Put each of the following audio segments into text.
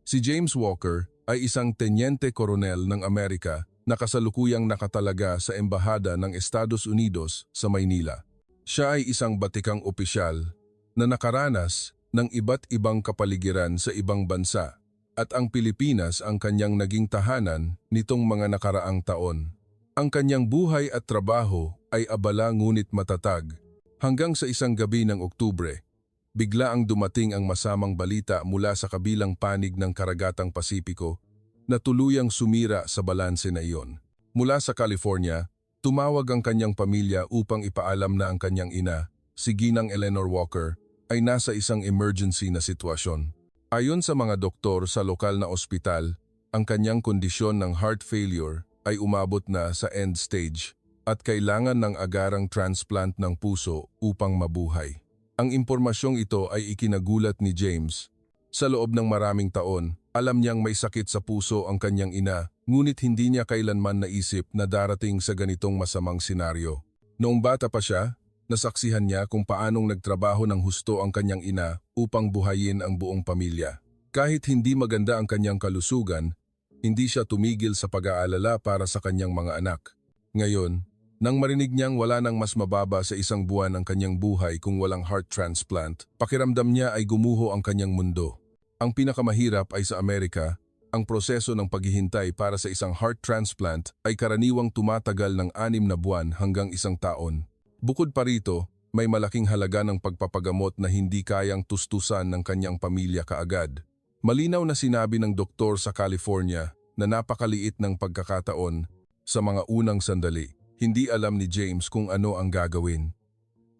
Si James Walker ay isang tenyente koronel ng Amerika na kasalukuyang nakatalaga sa Embahada ng Estados Unidos sa Maynila. Siya ay isang batikang opisyal na nakaranas ng iba't ibang kapaligiran sa ibang bansa at ang Pilipinas ang kanyang naging tahanan nitong mga nakaraang taon. Ang kanyang buhay at trabaho ay abala ngunit matatag hanggang sa isang gabi ng Oktubre. Bigla ang dumating ang masamang balita mula sa kabilang panig ng Karagatang Pasipiko na tuluyang sumira sa balanse na iyon. Mula sa California, tumawag ang kanyang pamilya upang ipaalam na ang kanyang ina, si Ginang Eleanor Walker, ay nasa isang emergency na sitwasyon. Ayon sa mga doktor sa lokal na ospital, ang kanyang kondisyon ng heart failure ay umabot na sa end stage at kailangan ng agarang transplant ng puso upang mabuhay. Ang impormasyong ito ay ikinagulat ni James. Sa loob ng maraming taon, alam niyang may sakit sa puso ang kanyang ina, ngunit hindi niya kailanman naisip na darating sa ganitong masamang senaryo. Noong bata pa siya, nasaksihan niya kung paanong nagtrabaho ng husto ang kanyang ina upang buhayin ang buong pamilya. Kahit hindi maganda ang kanyang kalusugan, hindi siya tumigil sa pag-aalala para sa kanyang mga anak. Ngayon, nang marinig niyang wala nang mas mababa sa isang buwan ang kanyang buhay kung walang heart transplant, pakiramdam niya ay gumuho ang kanyang mundo. Ang pinakamahirap ay sa Amerika, ang proseso ng paghihintay para sa isang heart transplant ay karaniwang tumatagal ng 6 na buwan hanggang 1 taon. Bukod pa rito, may malaking halaga ng pagpapagamot na hindi kayang tustusan ng kanyang pamilya kaagad. Malinaw na sinabi ng doktor sa California na napakaliit ng pagkakataon sa mga unang sandali. Hindi alam ni James kung ano ang gagawin.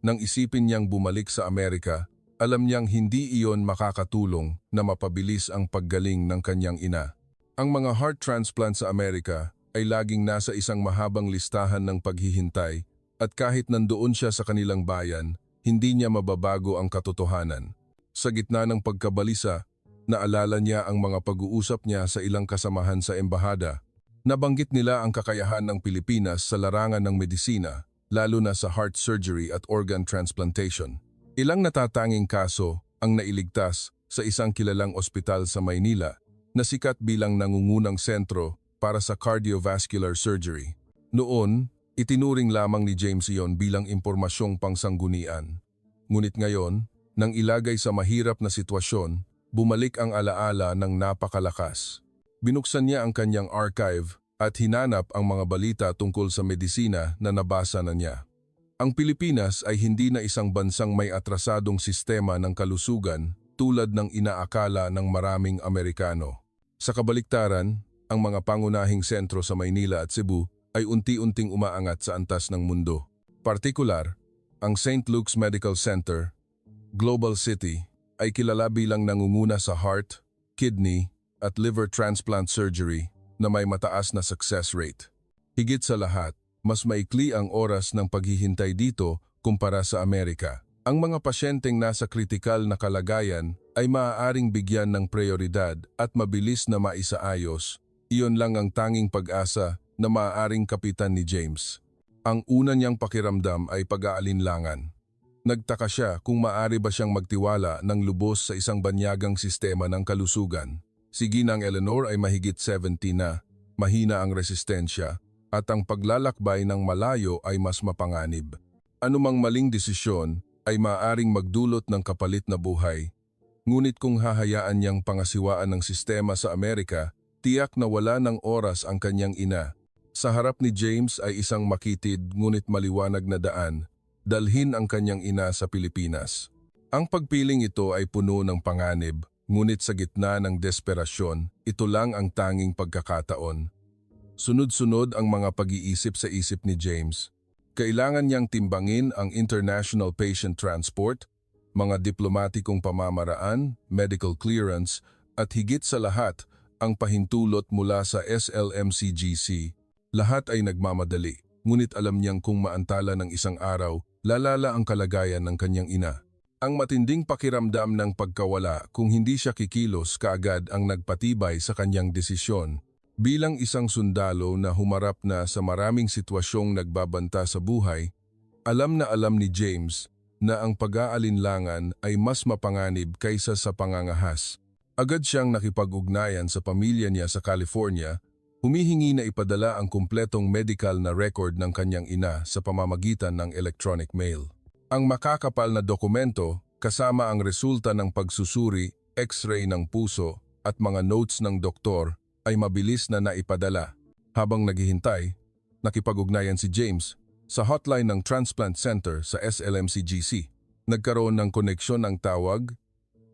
Nang isipin niyang bumalik sa Amerika, alam niyang hindi iyon makakatulong na mapabilis ang paggaling ng kanyang ina. Ang mga heart transplant sa Amerika ay laging nasa isang mahabang listahan ng paghihintay at kahit nandoon siya sa kanilang bayan, hindi niya mababago ang katotohanan. Sa gitna ng pagkabalisa, naalala niya ang mga pag-uusap niya sa ilang kasamahan sa embahada. Nabanggit nila ang kakayahan ng Pilipinas sa larangan ng medisina, lalo na sa heart surgery at organ transplantation. Ilang natatanging kaso ang nailigtas sa isang kilalang ospital sa Maynila na sikat bilang nangungunang sentro para sa cardiovascular surgery. Noon, itinuring lamang ni James iyon bilang impormasyong pangsanggunian. Ngunit ngayon, nang ilagay sa mahirap na sitwasyon, bumalik ang alaala ng napakalakas. Binuksan niya ang kanyang archive at hinanap ang mga balita tungkol sa medisina na nabasa na niya. Ang Pilipinas ay hindi na isang bansang may atrasadong sistema ng kalusugan tulad ng inaakala ng maraming Amerikano. Sa kabaliktaran, ang mga pangunahing sentro sa Maynila at Cebu ay unti-unting umaangat sa antas ng mundo. Partikular, ang St. Luke's Medical Center, Global City, ay kilala bilang nangunguna sa heart, kidney, at liver transplant surgery na may mataas na success rate. Higit sa lahat, mas maikli ang oras ng paghihintay dito kumpara sa Amerika. Ang mga pasyenteng nasa kritikal na kalagayan ay maaaring bigyan ng prioridad at mabilis na maisaayos. Iyon lang ang tanging pag-asa na maaaring kapitan ni James. Ang una niyang pakiramdam ay pag-aalinlangan. Nagtaka siya kung maaari ba siyang magtiwala ng lubos sa isang banyagang sistema ng kalusugan. Si Ginang Eleanor ay mahigit 70 na, mahina ang resistensya, at ang paglalakbay ng malayo ay mas mapanganib. Anumang maling desisyon ay maaaring magdulot ng kapalit na buhay. Ngunit kung hahayaan niyang pangasiwaan ng sistema sa Amerika, tiyak na wala ng oras ang kanyang ina. Sa harap ni James ay isang makitid ngunit maliwanag na daan, dalhin ang kanyang ina sa Pilipinas. Ang pagpiling ito ay puno ng panganib. Ngunit sa gitna ng desperasyon, ito lang ang tanging pagkakataon. Sunod-sunod ang mga pag-iisip sa isip ni James. Kailangan niyang timbangin ang international patient transport, mga diplomatikong pamamaraan, medical clearance, at higit sa lahat, ang pahintulot mula sa SLMCGC. Lahat ay nagmamadali, ngunit alam niyang kung maantala ng isang araw, lalala ang kalagayan ng kanyang ina. Ang matinding pakiramdam ng pagkawala kung hindi siya kikilos kaagad ang nagpatibay sa kanyang desisyon. Bilang isang sundalo na humarap na sa maraming sitwasyong nagbabanta sa buhay, alam ni James na ang pag-aalinlangan ay mas mapanganib kaysa sa pangangahas. Agad siyang nakipag-ugnayan sa pamilya niya sa California, humihingi na ipadala ang kumpletong medical na record ng kanyang ina sa pamamagitan ng electronic mail. Ang makakapal na dokumento kasama ang resulta ng pagsusuri, x-ray ng puso at mga notes ng doktor ay mabilis na naipadala. Habang naghihintay, nakipag-ugnayan si James sa hotline ng Transplant Center sa SLMCGC. Nagkaroon ng koneksyon ng tawag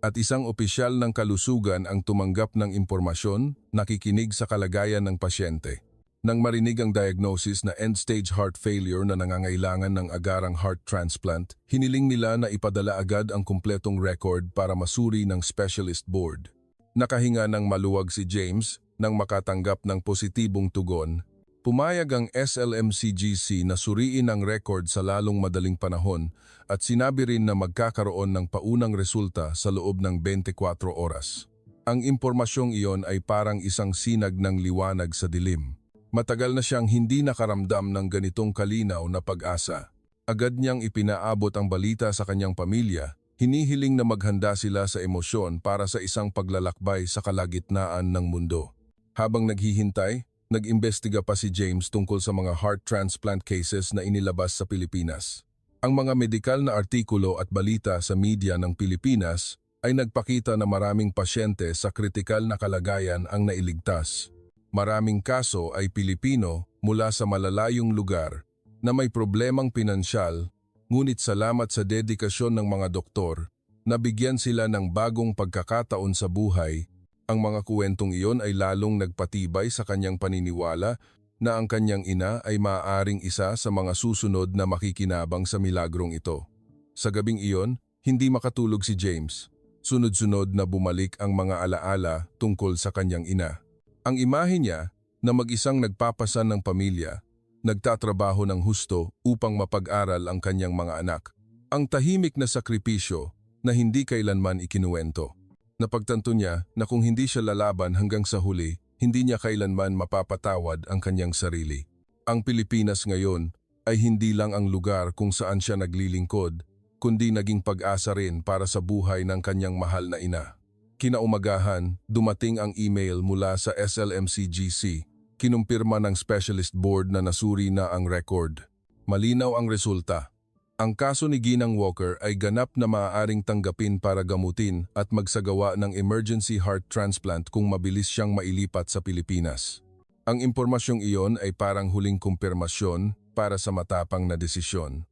at isang opisyal ng kalusugan ang tumanggap ng impormasyon, nakikinig sa kalagayan ng pasyente. Nang marinig ang diagnosis na end-stage heart failure na nangangailangan ng agarang heart transplant, hiniling nila na ipadala agad ang kumpletong record para masuri ng specialist board. Nakahinga ng maluwag si James nang makatanggap ng positibong tugon. Pumayag ang SLMCGC na suriin ang record sa lalong madaling panahon at sinabi rin na magkakaroon ng paunang resulta sa loob ng 24 oras. Ang impormasyong iyon ay parang isang sinag ng liwanag sa dilim. Matagal na siyang hindi nakaramdam ng ganitong kalinaw na pag-asa. Agad niyang ipinaabot ang balita sa kanyang pamilya, hinihiling na maghanda sila sa emosyon para sa isang paglalakbay sa kalagitnaan ng mundo. Habang naghihintay, nag-imbestiga pa si James tungkol sa mga heart transplant cases na inilabas sa Pilipinas. Ang mga medikal na artikulo at balita sa media ng Pilipinas ay nagpakita na maraming pasyente sa kritikal na kalagayan ang nailigtas. Maraming kaso ay Pilipino mula sa malalayong lugar na may problemang pinansyal, ngunit salamat sa dedikasyon ng mga doktor, nabigyan sila ng bagong pagkakataon sa buhay. Ang mga kuwentong iyon ay lalong nagpatibay sa kanyang paniniwala na ang kanyang ina ay maaaring isa sa mga susunod na makikinabang sa milagrong ito. Sa gabing iyon, hindi makatulog si James. Sunod-sunod na bumalik ang mga alaala tungkol sa kanyang ina. Ang imahe niya na mag-isang nagpapasan ng pamilya, nagtatrabaho ng husto upang mapag-aral ang kanyang mga anak. Ang tahimik na sakripisyo na hindi kailanman ikinuwento. Napagtanto niya na kung hindi siya lalaban hanggang sa huli, hindi niya kailanman mapapatawad ang kanyang sarili. Ang Pilipinas ngayon ay hindi lang ang lugar kung saan siya naglilingkod, kundi naging pag-asa rin para sa buhay ng kanyang mahal na ina. Kinaumagahan, dumating ang email mula sa SLMCGC. Kinumpirma ng specialist board na nasuri na ang record. Malinaw ang resulta. Ang kaso ni Ginang Walker ay ganap na maaaring tanggapin para gamutin at magsagawa ng emergency heart transplant kung mabilis siyang mailipat sa Pilipinas. Ang impormasyong iyon ay parang huling kumpirmasyon para sa matapang na desisyon.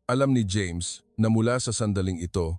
Alam ni James na mula sa sandaling ito,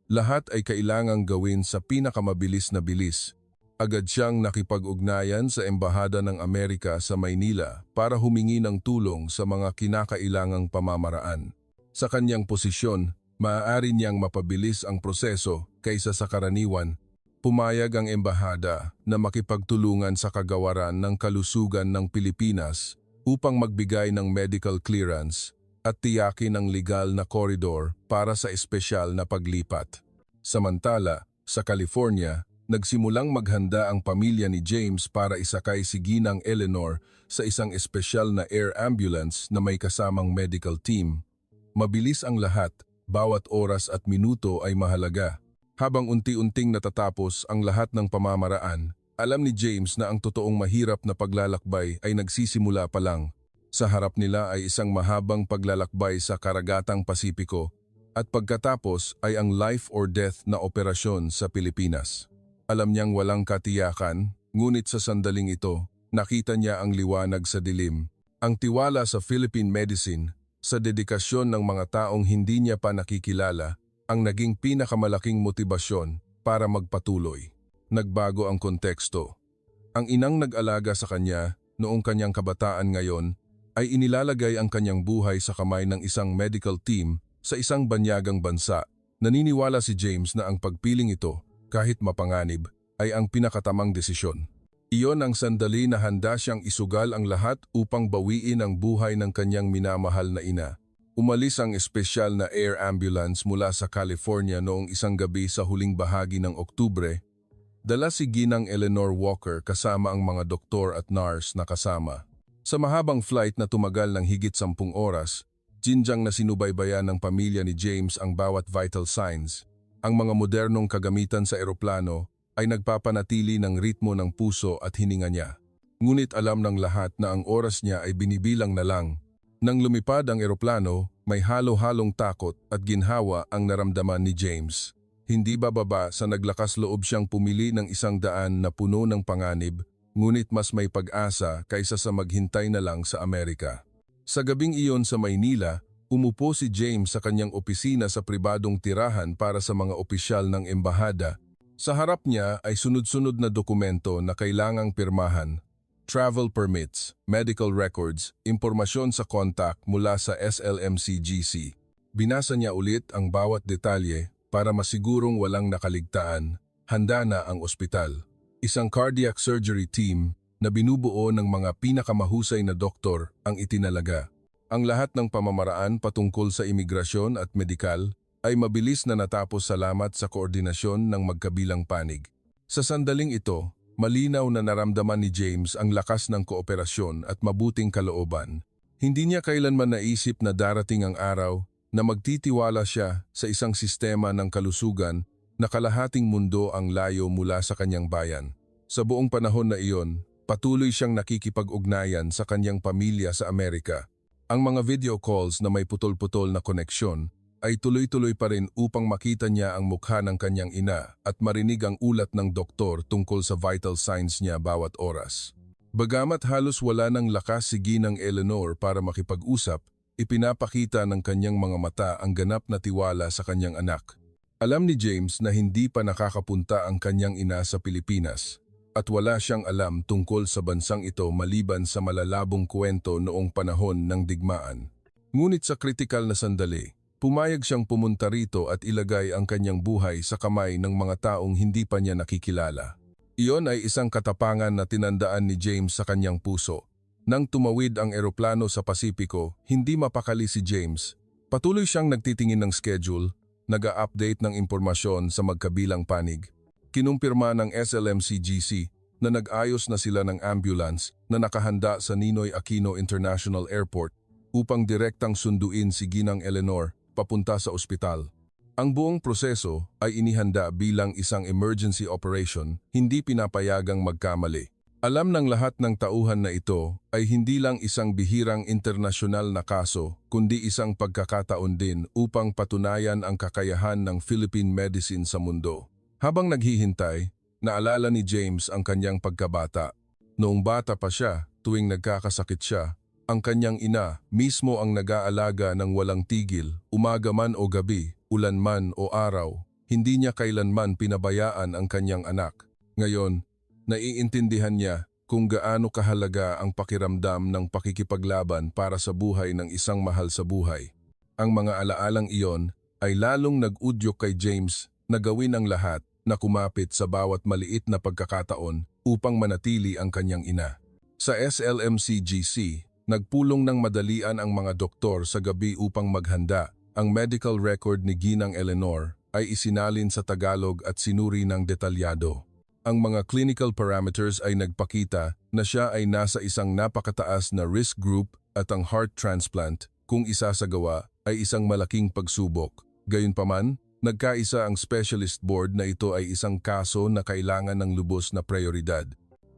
lahat ay kailangang gawin sa pinakamabilis na bilis. Agad siyang nakipag-ugnayan sa Embahada ng Amerika sa Maynila para humingi ng tulong sa mga kinakailangang pamamaraan. Sa kanyang posisyon, maaari niyang mapabilis ang proseso kaysa sa karaniwan. Pumayag ang embahada na makipagtulungan sa kagawaran ng kalusugan ng Pilipinas upang magbigay ng medical clearance at tiyakin ang legal na koridor para sa espesyal na paglipat. Samantala, sa California, nagsimulang maghanda ang pamilya ni James para isakay si Ginang Eleanor sa isang espesyal na air ambulance na may kasamang medical team. Mabilis ang lahat, bawat oras at minuto ay mahalaga. Habang unti-unting natatapos ang lahat ng pamamaraan, alam ni James na ang totoong mahirap na paglalakbay ay nagsisimula pa lang. Sa harap nila ay isang mahabang paglalakbay sa Karagatang Pasipiko at pagkatapos ay ang life or death na operasyon sa Pilipinas. Alam niyang walang katiyakan, ngunit sa sandaling ito, nakita niya ang liwanag sa dilim. Ang tiwala sa Philippine medicine, sa dedikasyon ng mga taong hindi niya pa nakikilala, ang naging pinakamalaking motibasyon para magpatuloy. Nagbago ang konteksto. Ang inang nag-alaga sa kanya noong kanyang kabataan ngayon ay inilalagay ang kanyang buhay sa kamay ng isang medical team sa isang banyagang bansa. Naniniwala si James na ang pagpiling ito, kahit mapanganib, ay ang pinakatamang desisyon. Iyon ang sandali na handa siyang isugal ang lahat upang bawiin ang buhay ng kanyang minamahal na ina. Umalis ang espesyal na air ambulance mula sa California noong isang gabi sa huling bahagi ng Oktubre. Dala si Ginang Eleanor Walker kasama ang mga doktor at nurse na kasama. Sa mahabang flight na tumagal ng higit 10 oras, ginjang na sinubaybayan ng pamilya ni James ang bawat vital signs. Ang mga modernong kagamitan sa eroplano ay nagpapanatili ng ritmo ng puso at hininga niya. Ngunit alam ng lahat na ang oras niya ay binibilang na lang. Nang lumipad ang eroplano, may halo-halong takot at ginhawa ang naramdaman ni James. Hindi bababa sa naglakas loob siyang pumili ng 100 na puno ng panganib, ngunit mas may pag-asa kaysa sa maghintay na lang sa Amerika. Sa gabing iyon sa Maynila, umupo si James sa kanyang opisina sa pribadong tirahan para sa mga opisyal ng embahada. Sa harap niya ay sunod-sunod na dokumento na kailangang pirmahan. Travel permits, medical records, impormasyon sa kontak mula sa SLMCGC. Binasa niya ulit ang bawat detalye para masigurong walang nakaligtaan. Handa na ang ospital. Isang cardiac surgery team na binubuo ng mga pinakamahusay na doktor ang itinalaga. Ang lahat ng pamamaraan patungkol sa imigrasyon at medikal ay mabilis na natapos salamat sa koordinasyon ng magkabilang panig. Sa sandaling ito, malinaw na naramdaman ni James ang lakas ng kooperasyon at mabuting kalooban. Hindi niya kailanman naisip na darating ang araw na magtitiwala siya sa isang sistema ng kalusugan na kalahating mundo ang layo mula sa kanyang bayan. Sa buong panahon na iyon, patuloy siyang nakikipag-ugnayan sa kanyang pamilya sa Amerika. Ang mga video calls na may putol-putol na koneksyon ay tuloy-tuloy pa rin upang makita niya ang mukha ng kanyang ina at marinig ang ulat ng doktor tungkol sa vital signs niya bawat oras. Bagamat halos wala ng lakas si Ginang Eleanor para makipag-usap, ipinapakita ng kanyang mga mata ang ganap na tiwala sa kanyang anak. Alam ni James na hindi pa nakakapunta ang kanyang ina sa Pilipinas at wala siyang alam tungkol sa bansang ito maliban sa malalabong kwento noong panahon ng digmaan. Ngunit sa kritikal na sandali, pumayag siyang pumunta rito at ilagay ang kanyang buhay sa kamay ng mga taong hindi pa niya nakikilala. Iyon ay isang katapangan na tinandaan ni James sa kanyang puso. Nang tumawid ang eroplano sa Pasipiko, hindi mapakali si James. Patuloy siyang nagtitingin ng schedule, nag-a-update ng impormasyon sa magkabilang panig. Kinumpirma ng SLMCGC na nag-ayos na sila ng ambulance na nakahanda sa Ninoy Aquino International Airport upang direktang sunduin si Ginang Eleanor papunta sa ospital. Ang buong proseso ay inihanda bilang isang emergency operation, hindi pinapayagang magkamali. Alam ng lahat ng tauhan na ito ay hindi lang isang bihirang internasyonal na kaso, kundi isang pagkakataon din upang patunayan ang kakayahan ng Philippine medicine sa mundo. Habang naghihintay, naalala ni James ang kanyang pagkabata. Noong bata pa siya, tuwing nagkakasakit siya, ang kanyang ina mismo ang nag-aalaga ng walang tigil, umaga man o gabi, ulan man o araw. Hindi niya kailanman pinabayaan ang kanyang anak. Ngayon, naiintindihan niya kung gaano kahalaga ang pakiramdam ng pakikipaglaban para sa buhay ng isang mahal sa buhay. Ang mga alaalang iyon ay lalong nag-udyok kay James na gawin ang lahat na kumapit sa bawat maliit na pagkakataon upang manatili ang kanyang ina. Sa SLMCGC, nagpulong ng madalian ang mga doktor sa gabi upang maghanda. Ang medical record ni Ginang Eleanor ay isinalin sa Tagalog at sinuri ng detalyado. Ang mga clinical parameters ay nagpakita na siya ay nasa isang napakataas na risk group at ang heart transplant, kung isasagawa, ay isang malaking pagsubok. Gayunpaman, nagkaisa ang specialist board na ito ay isang kaso na kailangan ng lubos na prioridad.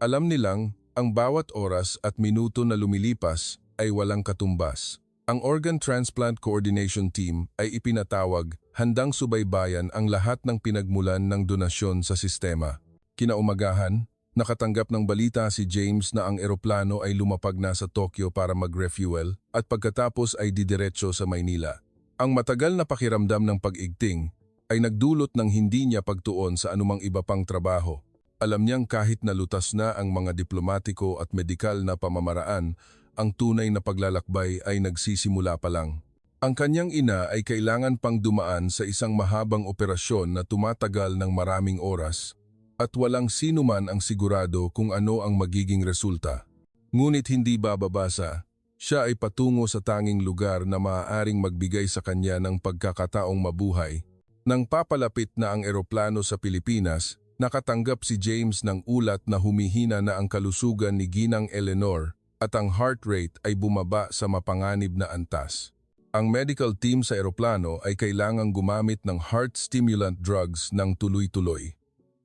Alam nilang ang bawat oras at minuto na lumilipas ay walang katumbas. Ang Organ Transplant Coordination Team ay ipinatawag, handang subaybayan ang lahat ng pinagmulan ng donasyon sa sistema. Kinaumagahan, nakatanggap ng balita si James na ang eroplano ay lumapag na sa Tokyo para mag-refuel at pagkatapos ay didiretso sa Maynila. Ang matagal na pakiramdam ng pag-igting ay nagdulot ng hindi niya pagtuon sa anumang iba pang trabaho. Alam niyang kahit nalutas na ang mga diplomatiko at medikal na pamamaraan, ang tunay na paglalakbay ay nagsisimula pa lang. Ang kanyang ina ay kailangan pang dumaan sa isang mahabang operasyon na tumatagal ng maraming oras at walang sino man ang sigurado kung ano ang magiging resulta. Ngunit hindi bababasa, siya ay patungo sa tanging lugar na maaaring magbigay sa kanya ng pagkakataong mabuhay. Nang papalapit na ang eroplano sa Pilipinas, nakatanggap si James ng ulat na humihina na ang kalusugan ni Ginang Eleanor at ang heart rate ay bumaba sa mapanganib na antas. Ang medical team sa eroplano ay kailangang gumamit ng heart stimulant drugs ng tuloy-tuloy.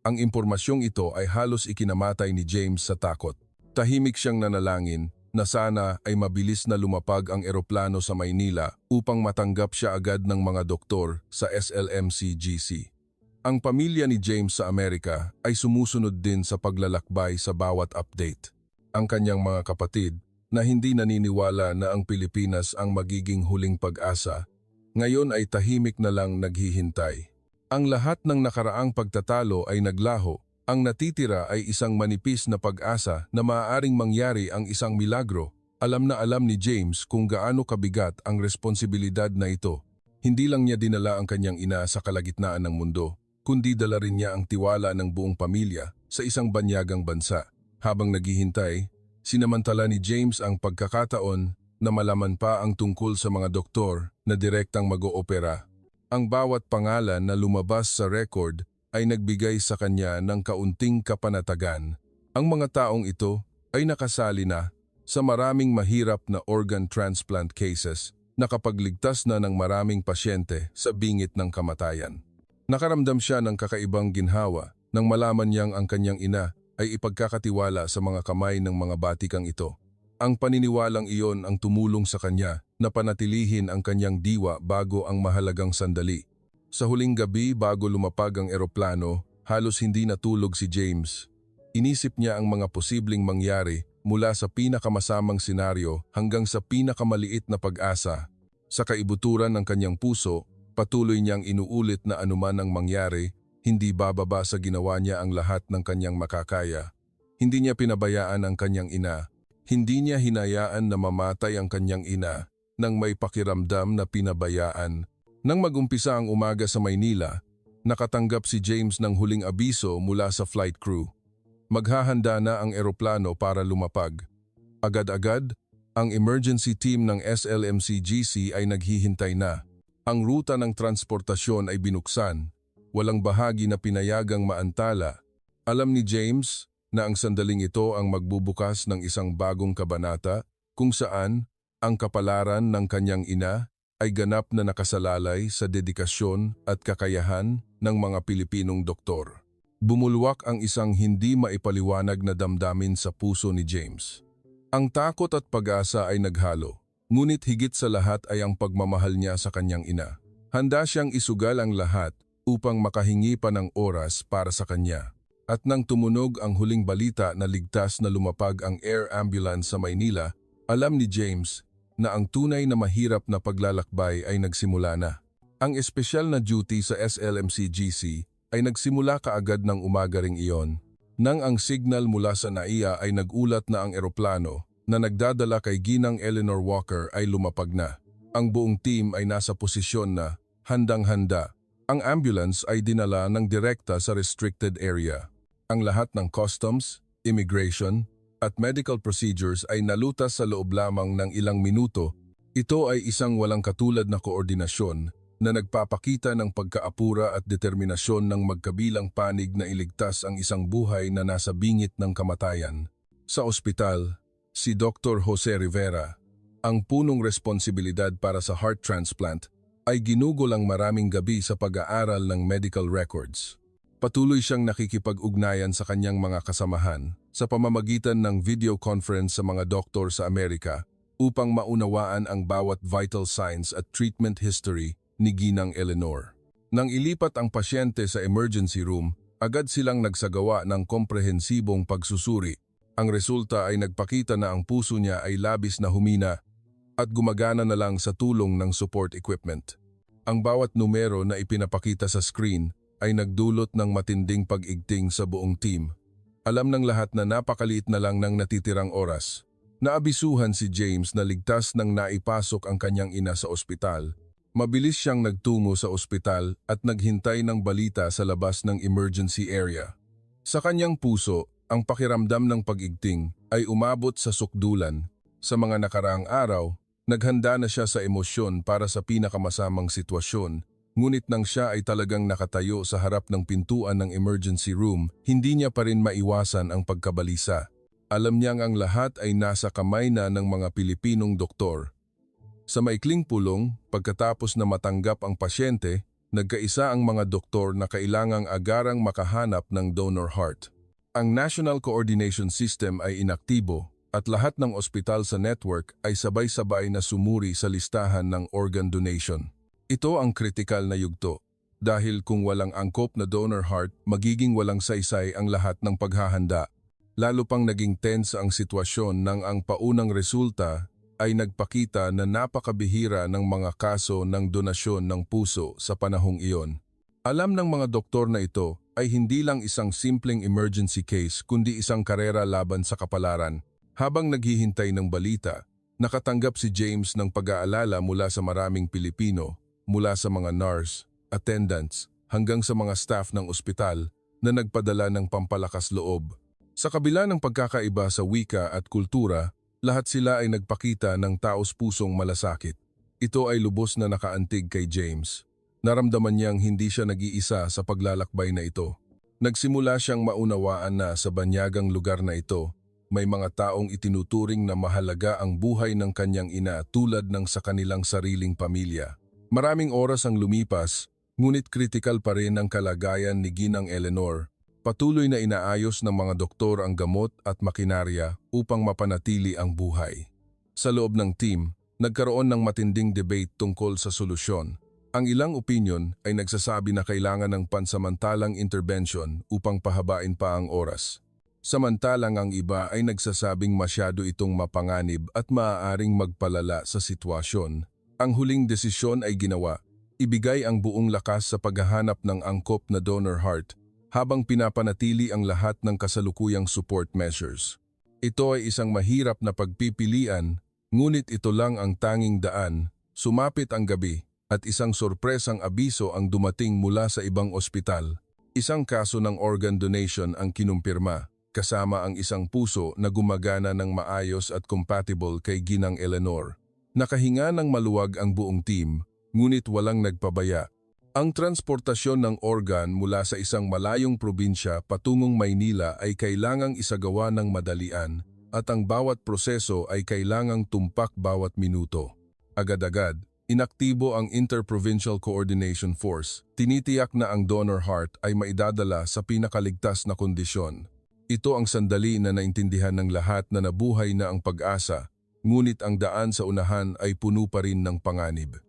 Ang impormasyong ito ay halos ikinamatay ni James sa takot. Tahimik siyang nanalangin na sana ay mabilis na lumapag ang eroplano sa Maynila upang matanggap siya agad ng mga doktor sa SLMC-GC. Ang pamilya ni James sa Amerika ay sumusunod din sa paglalakbay sa bawat update. Ang kanyang mga kapatid na hindi naniniwala na ang Pilipinas ang magiging huling pag-asa, ngayon ay tahimik na lang naghihintay. Ang lahat ng nakaraang pagtatalo ay naglaho. Ang natitira ay isang manipis na pag-asa na maaaring mangyari ang isang milagro. Alam na alam ni James kung gaano kabigat ang responsibilidad na ito. Hindi lang niya dinala ang kanyang ina sa kalagitnaan ng mundo, kundi dala rin niya ang tiwala ng buong pamilya sa isang banyagang bansa. Habang naghihintay, sinamantala ni James ang pagkakataon na malaman pa ang tungkol sa mga doktor na direktang mag-oopera. Ang bawat pangalan na lumabas sa record ay nagbigay sa kanya ng kaunting kapanatagan. Ang mga taong ito ay nakasali na sa maraming mahirap na organ transplant cases, nakapagligtas na ng maraming pasyente sa bingit ng kamatayan. Nakaramdam siya ng kakaibang ginhawa nang malaman niyang ang kanyang ina ay ipagkakatiwala sa mga kamay ng mga batikang ito. Ang paniniwalang iyon ang tumulong sa kanya na panatilihin ang kanyang diwa bago ang mahalagang sandali. Sa huling gabi bago lumapag ang eroplano, halos hindi natulog si James. Inisip niya ang mga posibleng mangyari mula sa pinakamasamang senaryo hanggang sa pinakamaliit na pag-asa. Sa kaibuturan ng kanyang puso, patuloy niyang inuulit na anuman ang mangyari, hindi bababa sa ginawa niya ang lahat ng kanyang makakaya. Hindi niya pinabayaan ang kanyang ina. Hindi niya hinayaan na mamatay ang kanyang ina nang may pakiramdam na pinabayaan. Nang magumpisa ang umaga sa Maynila, nakatanggap si James ng huling abiso mula sa flight crew. Maghahanda na ang eroplano para lumapag. Agad-agad, ang emergency team ng SLMC-GC ay naghihintay na. Ang ruta ng transportasyon ay binuksan. Walang bahagi na pinayagang maantala. Alam ni James na ang sandaling ito ang magbubukas ng isang bagong kabanata kung saan ang kapalaran ng kanyang ina ay ganap na nakasalalay sa dedikasyon at kakayahan ng mga Pilipinong doktor. Bumulwak ang isang hindi maipaliwanag na damdamin sa puso ni James. Ang takot at pag-asa ay naghalo, ngunit higit sa lahat ay ang pagmamahal niya sa kanyang ina. Handa siyang isugal ang lahat upang makahingi pa ng oras para sa kanya. At nang tumunog ang huling balita na ligtas na lumapag ang air ambulance sa Maynila, alam ni James na ang tunay na mahirap na paglalakbay ay nagsimula na. Ang espesyal na duty sa SLMC-GC ay nagsimula kaagad ng umaga ring iyon, nang ang signal mula sa NAIA ay nagulat na ang eroplano na nagdadala kay Ginang Eleanor Walker ay lumapag na. Ang buong team ay nasa posisyon na handang-handa. Ang ambulance ay dinala ng direkta sa restricted area. Ang lahat ng customs, immigration, at medical procedures ay nalutas sa loob lamang ng ilang minuto. Ito ay isang walang katulad na koordinasyon na nagpapakita ng pagkaapura at determinasyon ng magkabilang panig na iligtas ang isang buhay na nasa bingit ng kamatayan. Sa ospital, si Dr. Jose Rivera, ang punong responsibilidad para sa heart transplant, ay ginugol ang maraming gabi sa pag-aaral ng medical records. Patuloy siyang nakikipag-ugnayan sa kanyang mga kasamahan sa pamamagitan ng video conference sa mga doktor sa Amerika upang maunawaan ang bawat vital signs at treatment history ni Ginang Eleanor. Nang ilipat ang pasyente sa emergency room, agad silang nagsagawa ng komprehensibong pagsusuri. Ang resulta ay nagpakita na ang puso niya ay labis na humina at gumagana na lang sa tulong ng support equipment. Ang bawat numero na ipinapakita sa screen ay nagdulot ng matinding pag-igting sa buong team. Alam ng lahat na napakaliit na lang ng natitirang oras. Naabisuhan si James na ligtas nang naipasok ang kanyang ina sa ospital. Mabilis siyang nagtungo sa ospital at naghintay ng balita sa labas ng emergency area. Sa kanyang puso, ang pakiramdam ng pag-igting ay umabot sa sukdulan. Sa mga nakaraang araw, naghanda na siya sa emosyon para sa pinakamasamang sitwasyon. Ngunit nang siya ay talagang nakatayo sa harap ng pintuan ng emergency room, hindi niya pa rin maiwasan ang pagkabalisa. Alam niyang ang lahat ay nasa kamay na ng mga Pilipinong doktor. Sa maikling pulong, pagkatapos na matanggap ang pasyente, nagkaisa ang mga doktor na kailangang agarang makahanap ng donor heart. Ang National Coordination System ay inaktibo at lahat ng ospital sa network ay sabay-sabay na sumuri sa listahan ng organ donation. Ito ang kritikal na yugto dahil kung walang angkop na donor heart, magiging walang saysay ang lahat ng paghahanda. Lalo pang naging tense ang sitwasyon nang ang paunang resulta ay nagpakita na napakabihira ng mga kaso ng donasyon ng puso sa panahong iyon. Alam ng mga doktor na ito ay hindi lang isang simpleng emergency case kundi isang karera laban sa kapalaran. Habang naghihintay ng balita, nakatanggap si James ng pag-aalala mula sa maraming Pilipino, mula sa mga nurse, attendants, hanggang sa mga staff ng ospital na nagpadala ng pampalakas loob. Sa kabila ng pagkakaiba sa wika at kultura, lahat sila ay nagpakita ng taos-pusong malasakit. Ito ay lubos na nakaantig kay James. Naramdaman niyang hindi siya nag-iisa sa paglalakbay na ito. Nagsimula siyang maunawaan na sa banyagang lugar na ito, may mga taong itinuturing na mahalaga ang buhay ng kanyang ina tulad ng sa kanilang sariling pamilya. Maraming oras ang lumipas, ngunit kritikal pa rin ang kalagayan ni Ginang Eleanor. Patuloy na inaayos ng mga doktor ang gamot at makinarya upang mapanatili ang buhay. Sa loob ng team, nagkaroon ng matinding debate tungkol sa solusyon. Ang ilang opinyon ay nagsasabi na kailangan ng pansamantalang intervention upang pahabain pa ang oras. Samantalang ang iba ay nagsasabing masyado itong mapanganib at maaaring magpalala sa sitwasyon. Ang huling desisyon ay ginawa, ibigay ang buong lakas sa paghahanap ng angkop na donor heart habang pinapanatili ang lahat ng kasalukuyang support measures. Ito ay isang mahirap na pagpipilian, ngunit ito lang ang tanging daan. Sumapit ang gabi at isang sorpresang abiso ang dumating mula sa ibang ospital. Isang kaso ng organ donation ang kinumpirma, kasama ang isang puso na gumagana ng maayos at compatible kay Ginang Eleanor. Nakahinga ng maluwag ang buong team, ngunit walang nagpabaya. Ang transportasyon ng organ mula sa isang malayong probinsya patungong Maynila ay kailangang isagawa ng madalian at ang bawat proseso ay kailangang tumpak bawat minuto. Agad-agad, inaktibo ang Interprovincial Coordination Force. Tinitiyak na ang donor heart ay maidadala sa pinakaligtas na kondisyon. Ito ang sandali na naintindihan ng lahat na nabuhay na ang pag-asa, ngunit ang daan sa unahan ay puno pa rin ng panganib.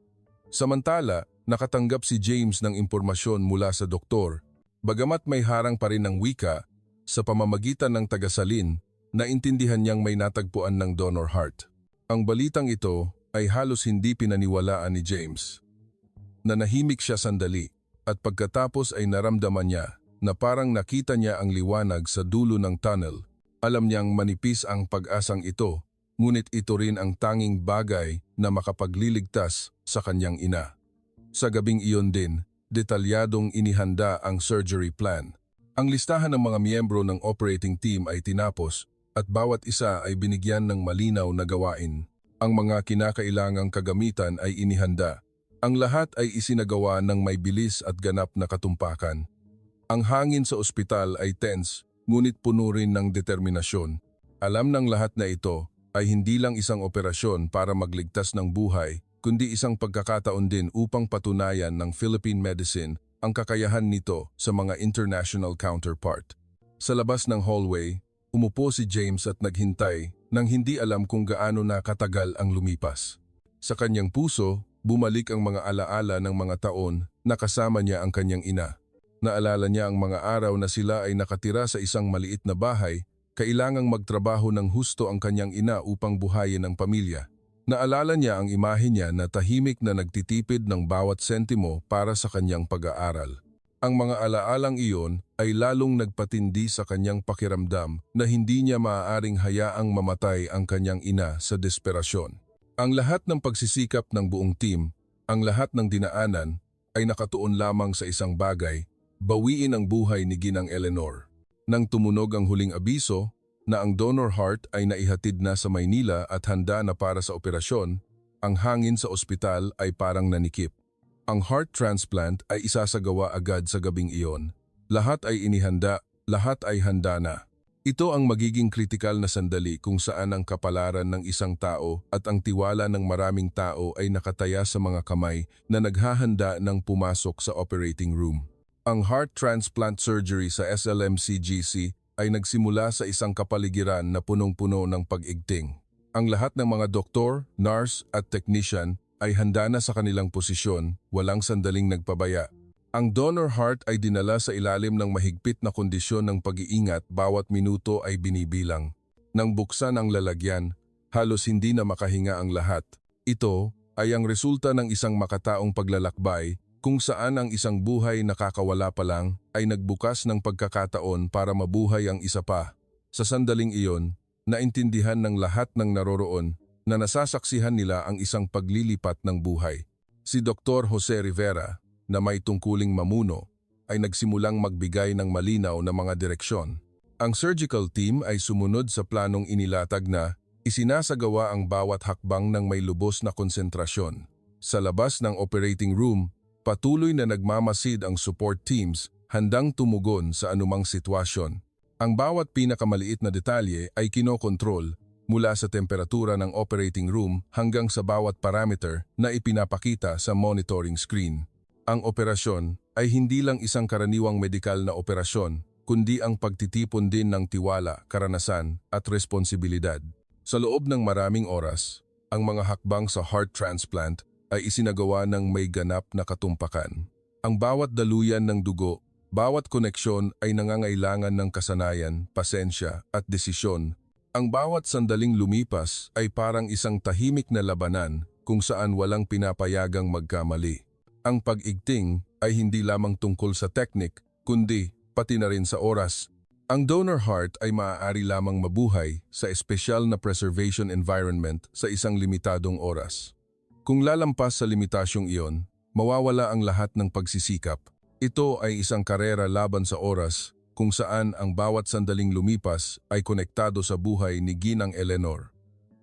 Samantala, nakatanggap si James ng impormasyon mula sa doktor. Bagamat may harang pa rin ng wika, sa pamamagitan ng tagasalin, naintindihan niyang may natagpuan ng donor heart. Ang balitang ito ay halos hindi pinaniwalaan ni James. Nanahimik siya sandali at pagkatapos ay naramdaman niya na parang nakita niya ang liwanag sa dulo ng tunnel. Alam niyang manipis ang pag-asang ito, ngunit ito rin ang tanging bagay na makapagliligtas sa kanyang ina. Sa gabing iyon din, detalyadong inihanda ang surgery plan. Ang listahan ng mga miyembro ng operating team ay tinapos at bawat isa ay binigyan ng malinaw na gawain. Ang mga kinakailangang kagamitan ay inihanda. Ang lahat ay isinagawa ng may bilis at ganap na katumpakan. Ang hangin sa ospital ay tense, ngunit puno rin ng determinasyon. Alam ng lahat na ito ay hindi lang isang operasyon para magligtas ng buhay, kundi isang pagkakataon din upang patunayan ng Philippine medicine ang kakayahan nito sa mga international counterpart. Sa labas ng hallway, umupo si James at naghintay nang hindi alam kung gaano na katagal ang lumipas. Sa kanyang puso, bumalik ang mga alaala ng mga taon na kasama niya ang kanyang ina. Naalala niya ang mga araw na sila ay nakatira sa isang maliit na bahay, kailangang magtrabaho ng husto ang kanyang ina upang buhayin ang pamilya. Naalala niya ang imahe niya na tahimik na nagtitipid ng bawat sentimo para sa kanyang pag-aaral. Ang mga alaalang iyon ay lalong nagpatindi sa kanyang pakiramdam na hindi niya maaaring hayaang mamatay ang kanyang ina sa desperasyon. Ang lahat ng pagsisikap ng buong team, ang lahat ng dinaanan, ay nakatuon lamang sa isang bagay: bawiin ang buhay ni Ginang Eleanor. Nang tumunog ang huling abiso na ang donor heart ay naihatid na sa Maynila at handa na para sa operasyon, ang hangin sa ospital ay parang nanikip. Ang heart transplant ay isasagawa agad sa gabing iyon. Lahat ay inihanda, lahat ay handa na. Ito ang magiging kritikal na sandali kung saan ang kapalaran ng isang tao at ang tiwala ng maraming tao ay nakataya sa mga kamay na naghahanda ng pumasok sa operating room. Ang heart transplant surgery sa SLMCGC ay nagsimula sa isang kapaligiran na punong-puno ng pag-igting. Ang lahat ng mga doktor, nurse at technician ay handa na sa kanilang posisyon, walang sandaling nagpabaya. Ang donor heart ay dinala sa ilalim ng mahigpit na kondisyon ng pag-iingat, bawat minuto ay binibilang. Nang buksan ang lalagyan, halos hindi na makahinga ang lahat. Ito ay ang resulta ng isang makataong paglalakbay kung saan ang isang buhay na kakawala pa lang ay nagbukas ng pagkakataon para mabuhay ang isa pa. Sa sandaling iyon, naintindihan ng lahat ng naroroon na nasasaksihan nila ang isang paglilipat ng buhay. Si Dr. Jose Rivera, na may tungkuling mamuno, ay nagsimulang magbigay ng malinaw na mga direksyon. Ang surgical team ay sumunod sa planong inilatag na isinasagawa ang bawat hakbang ng may lubos na konsentrasyon. Sa labas ng operating room, patuloy na nagmamasid ang support teams, handang tumugon sa anumang sitwasyon. Ang bawat pinakamaliit na detalye ay kinokontrol, mula sa temperatura ng operating room hanggang sa bawat parameter na ipinapakita sa monitoring screen. Ang operasyon ay hindi lang isang karaniwang medikal na operasyon, kundi ang pagtitipon din ng tiwala, karanasan at responsibilidad. Sa loob ng maraming oras, ang mga hakbang sa heart transplant ay isinagawa ng may ganap na katumpakan. Ang bawat daluyan ng dugo, bawat koneksyon ay nangangailangan ng kasanayan, pasensya at desisyon. Ang bawat sandaling lumipas ay parang isang tahimik na labanan kung saan walang pinapayagang magkamali. Ang pag-igting ay hindi lamang tungkol sa teknik, kundi pati na rin sa oras. Ang donor heart ay maaari lamang mabuhay sa espesyal na preservation environment sa isang limitadong oras. Kung lalampas sa limitasyong iyon, mawawala ang lahat ng pagsisikap. Ito ay isang karera laban sa oras kung saan ang bawat sandaling lumipas ay konektado sa buhay ni Ginang Eleanor.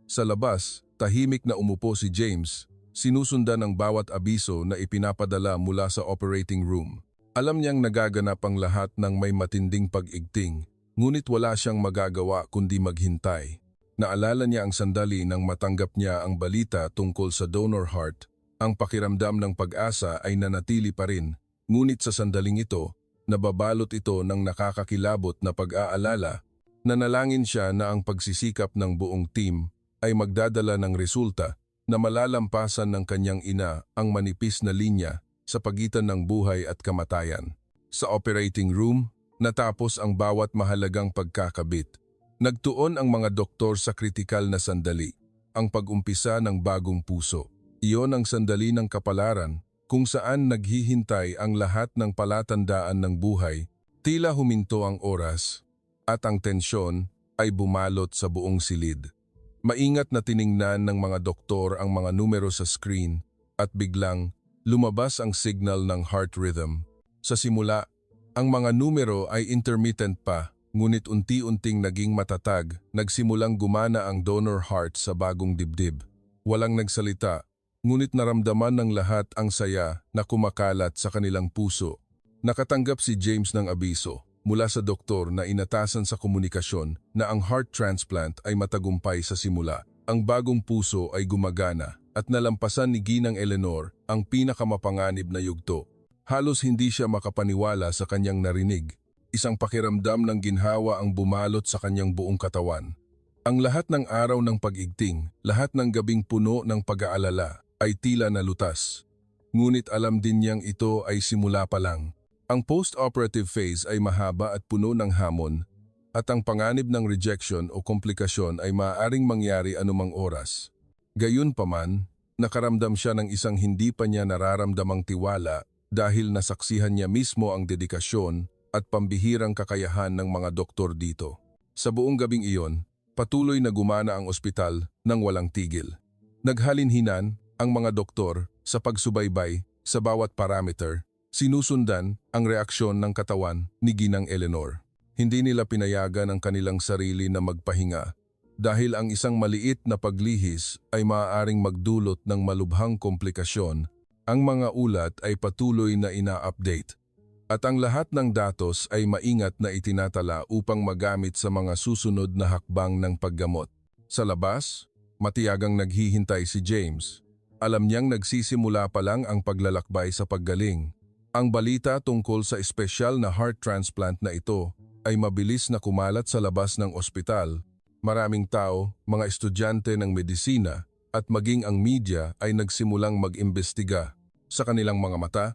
Sa labas, tahimik na umupo si James, sinusundan ang bawat abiso na ipinapadala mula sa operating room. Alam niyang nagaganap ang lahat ng may matinding pag-igting, ngunit wala siyang magagawa kundi maghintay. Naalala niya ang sandali nang matanggap niya ang balita tungkol sa donor heart. Ang pakiramdam ng pag-asa ay nanatili pa rin, ngunit sa sandaling ito, nababalot ito ng nakakakilabot na pag-aalala. Nanalangin siya na ang pagsisikap ng buong team ay magdadala ng resulta na malalampasan ng kanyang ina ang manipis na linya sa pagitan ng buhay at kamatayan. Sa operating room, natapos ang bawat mahalagang pagkakabit. Nagtuon ang mga doktor sa kritikal na sandali, ang pag-umpisa ng bagong puso. Iyon ang sandali ng kapalaran kung saan naghihintay ang lahat ng palatandaan ng buhay. Tila huminto ang oras at ang tensyon ay bumalot sa buong silid. Maingat na tiningnan ng mga doktor ang mga numero sa screen at biglang lumabas ang signal ng heart rhythm. Sa simula, ang mga numero ay intermittent pa, ngunit unti-unting naging matatag, nagsimulang gumana ang donor heart sa bagong dibdib. Walang nagsalita, ngunit naramdaman ng lahat ang saya na kumakalat sa kanilang puso. Nakatanggap si James ng abiso mula sa doktor na inatasan sa komunikasyon na ang heart transplant ay matagumpay sa simula. Ang bagong puso ay gumagana at nalampasan ni Ginang Eleanor ang pinakamapanganib na yugto. Halos hindi siya makapaniwala sa kanyang narinig. Isang pakiramdam ng ginhawa ang bumalot sa kanyang buong katawan. Ang lahat ng araw ng pag-igting, lahat ng gabing puno ng pag-aalala ay tila nalutas. Ngunit alam din niyang ito ay simula pa lang. Ang post-operative phase ay mahaba at puno ng hamon, at ang panganib ng rejection o komplikasyon ay maaaring mangyari anumang oras. Gayunpaman, nakaramdam siya ng isang hindi pa niya nararamdamang tiwala dahil nasaksihan niya mismo ang dedikasyon at pambihirang kakayahan ng mga doktor dito. Sa buong gabing iyon, patuloy na gumana ang ospital nang walang tigil. Naghalinhinan ang mga doktor sa pagsubaybay sa bawat parameter. Sinusundan ang reaksyon ng katawan ni Ginang Eleanor. Hindi nila pinayagan ang kanilang sarili na magpahinga dahil ang isang maliit na paglihis ay maaaring magdulot ng malubhang komplikasyon. Ang mga ulat ay patuloy na ina-update. At ang lahat ng datos ay maingat na itinatala upang magamit sa mga susunod na hakbang ng paggamot. Sa labas, matiyagang naghihintay si James. Alam niyang nagsisimula pa lang ang paglalakbay sa paggaling. Ang balita tungkol sa espesyal na heart transplant na ito ay mabilis na kumalat sa labas ng ospital. Maraming tao, mga estudyante ng medisina at maging ang media ay nagsimulang mag-imbestiga. Sa kanilang mga mata,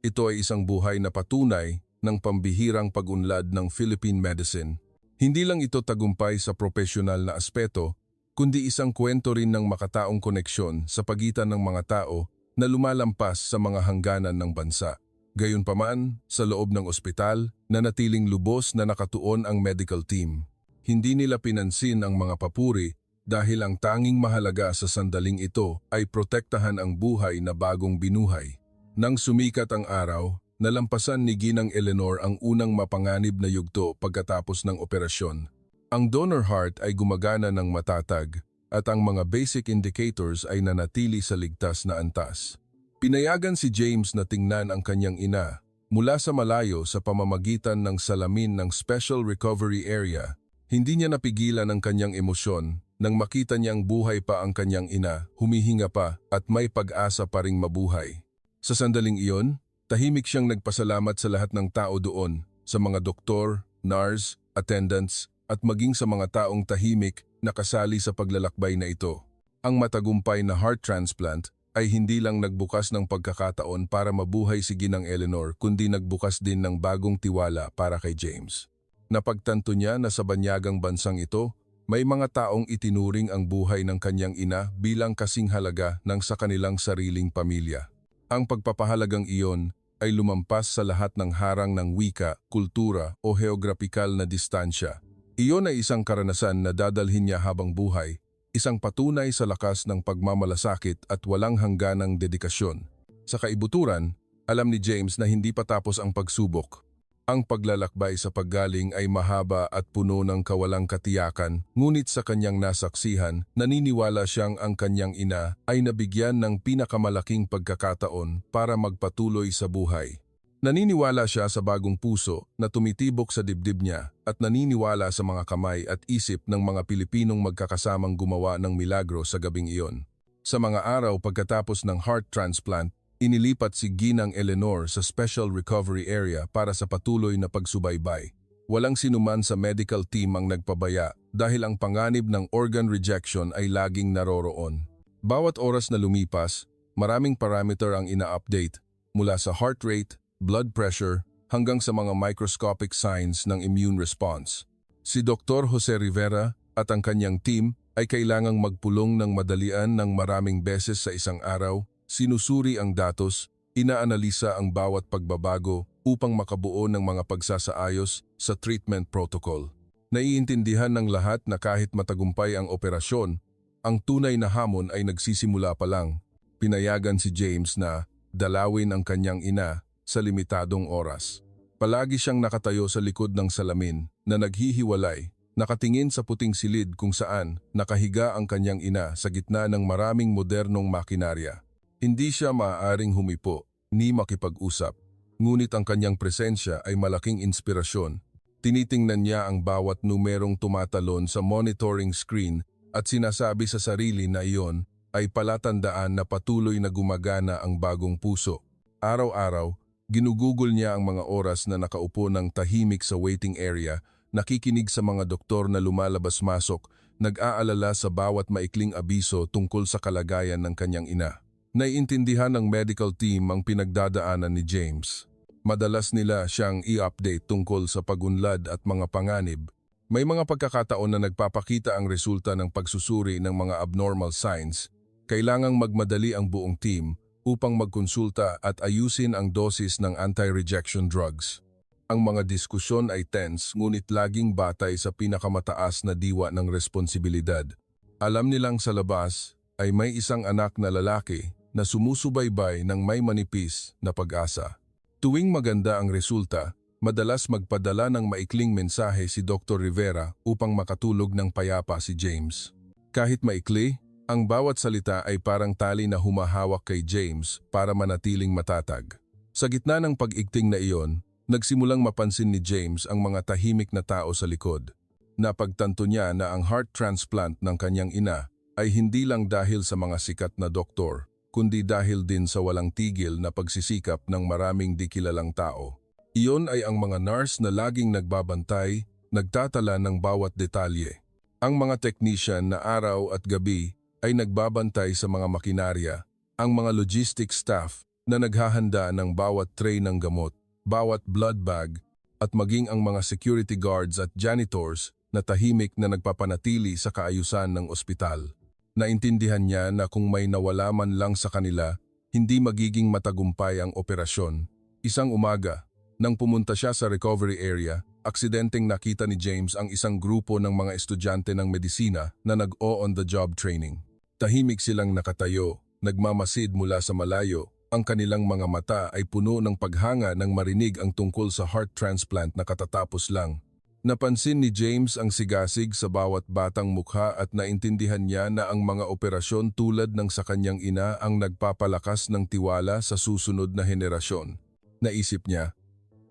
ito ay isang buhay na patunay ng pambihirang pag-unlad ng Philippine medicine. Hindi lang ito tagumpay sa profesional na aspeto, kundi isang kwento rin ng makataong koneksyon sa pagitan ng mga tao na lumalampas sa mga hangganan ng bansa. Gayunpaman, sa loob ng ospital, nanatiling lubos na nakatuon ang medical team. Hindi nila pinansin ang mga papuri dahil ang tanging mahalaga sa sandaling ito ay protektahan ang buhay na bagong binuhay. Nang sumikat ang araw, nalampasan ni Ginang Eleanor ang unang mapanganib na yugto pagkatapos ng operasyon. Ang donor heart ay gumagana ng matatag at ang mga basic indicators ay nanatili sa ligtas na antas. Pinayagan si James na tingnan ang kanyang ina mula sa malayo sa pamamagitan ng salamin ng Special Recovery Area. Hindi niya napigilan ang kanyang emosyon nang makita niyang buhay pa ang kanyang ina, humihinga pa at may pag-asa pa ring mabuhay. Sa sandaling iyon, tahimik siyang nagpasalamat sa lahat ng tao doon, sa mga doktor, nurse, attendants, at maging sa mga taong tahimik na kasali sa paglalakbay na ito. Ang matagumpay na heart transplant ay hindi lang nagbukas ng pagkakataon para mabuhay si Ginang Eleanor, kundi nagbukas din ng bagong tiwala para kay James. Napagtanto niya na sa banyagang bansang ito, may mga taong itinuring ang buhay ng kanyang ina bilang kasing halaga ng sa kanilang sariling pamilya. Ang pagpapahalagang iyon ay lumampas sa lahat ng harang ng wika, kultura o geograpikal na distansya. Iyon ay isang karanasan na dadalhin niya habang buhay, isang patunay sa lakas ng pagmamalasakit at walang hangganang dedikasyon. Sa kaibuturan, alam ni James na hindi pa tapos ang pagsubok. Ang paglalakbay sa paggaling ay mahaba at puno ng kawalang katiyakan, ngunit sa kanyang nasaksihan, naniniwala siyang ang kanyang ina ay nabigyan ng pinakamalaking pagkakataon para magpatuloy sa buhay. Naniniwala siya sa bagong puso na tumitibok sa dibdib niya at naniniwala sa mga kamay at isip ng mga Pilipinong magkakasamang gumawa ng milagro sa gabing iyon. Sa mga araw pagkatapos ng heart transplant, inilipat si Ginang Eleanor sa Special Recovery Area para sa patuloy na pagsubaybay. Walang sinuman sa medical team ang nagpabaya dahil ang panganib ng organ rejection ay laging naroroon. Bawat oras na lumipas, maraming parameter ang ina-update mula sa heart rate, blood pressure, hanggang sa mga microscopic signs ng immune response. Si Dr. Jose Rivera at ang kanyang team ay kailangang magpulong ng madalian ng maraming beses sa isang araw. Sinusuri ang datos, inaanalisa ang bawat pagbabago upang makabuo ng mga pagsasaayos sa treatment protocol. Naiintindihan ng lahat na kahit matagumpay ang operasyon, ang tunay na hamon ay nagsisimula pa lang. Pinayagan si James na dalawin ang kanyang ina sa limitadong oras. Palagi siyang nakatayo sa likod ng salamin na naghihiwalay, nakatingin sa puting silid kung saan nakahiga ang kanyang ina sa gitna ng maraming modernong makinarya. Hindi siya maaaring humipo ni makipag-usap, ngunit ang kanyang presensya ay malaking inspirasyon. Tinitingnan niya ang bawat numerong tumatalon sa monitoring screen at sinasabi sa sarili na iyon ay palatandaan na patuloy na gumagana ang bagong puso. Araw-araw, ginugugol niya ang mga oras na nakaupo ng tahimik sa waiting area, nakikinig sa mga doktor na lumalabas-masok, nag-aalala sa bawat maikling abiso tungkol sa kalagayan ng kanyang ina. Naiintindihan ng medical team ang pinagdadaanan ni James. Madalas nila siyang i-update tungkol sa pagunlad at mga panganib. May mga pagkakataon na nagpapakita ang resulta ng pagsusuri ng mga abnormal signs. Kailangang magmadali ang buong team upang magkonsulta at ayusin ang dosis ng anti-rejection drugs. Ang mga diskusyon ay tense ngunit laging batay sa pinakamataas na diwa ng responsibilidad. Alam nilang sa labas ay may isang anak na lalaki na sumusubaybay ng may manipis na pag-asa. Tuwing maganda ang resulta, madalas magpadala ng maikling mensahe si Dr. Rivera upang makatulog ng payapa si James. Kahit maikli, ang bawat salita ay parang tali na humahawak kay James para manatiling matatag. Sa gitna ng pag-igting na iyon, Nagsimulang mapansin ni James ang mga tahimik na tao sa likod. Napagtanto niya na ang heart transplant ng kanyang ina ay hindi lang dahil sa mga sikat na doktor, kundi dahil din sa walang tigil na pagsisikap ng maraming di kilalang tao. Iyon ay ang mga nurse na laging nagbabantay, nagtatala ng bawat detalye. Ang mga technician na araw at gabi ay nagbabantay sa mga makinarya, ang mga logistics staff na naghahanda ng bawat tray ng gamot, bawat blood bag, at maging ang mga security guards at janitors na tahimik na nagpapanatili sa kaayusan ng ospital. Naintindihan niya na kung may nawala man lang sa kanila, hindi magiging matagumpay ang operasyon. Isang umaga, nang pumunta siya sa recovery area, aksidenteng nakita ni James ang isang grupo ng mga estudyante ng medisina na nag-on-the-job training. Tahimik silang nakatayo, nagmamasid mula sa malayo. Ang kanilang mga mata ay puno ng paghanga nang marinig ang tungkol sa heart transplant na katatapos lang. Napansin ni James ang sigasig sa bawat batang mukha at naintindihan niya na ang mga operasyon tulad ng sa kanyang ina ang nagpapalakas ng tiwala sa susunod na henerasyon. Naisip niya,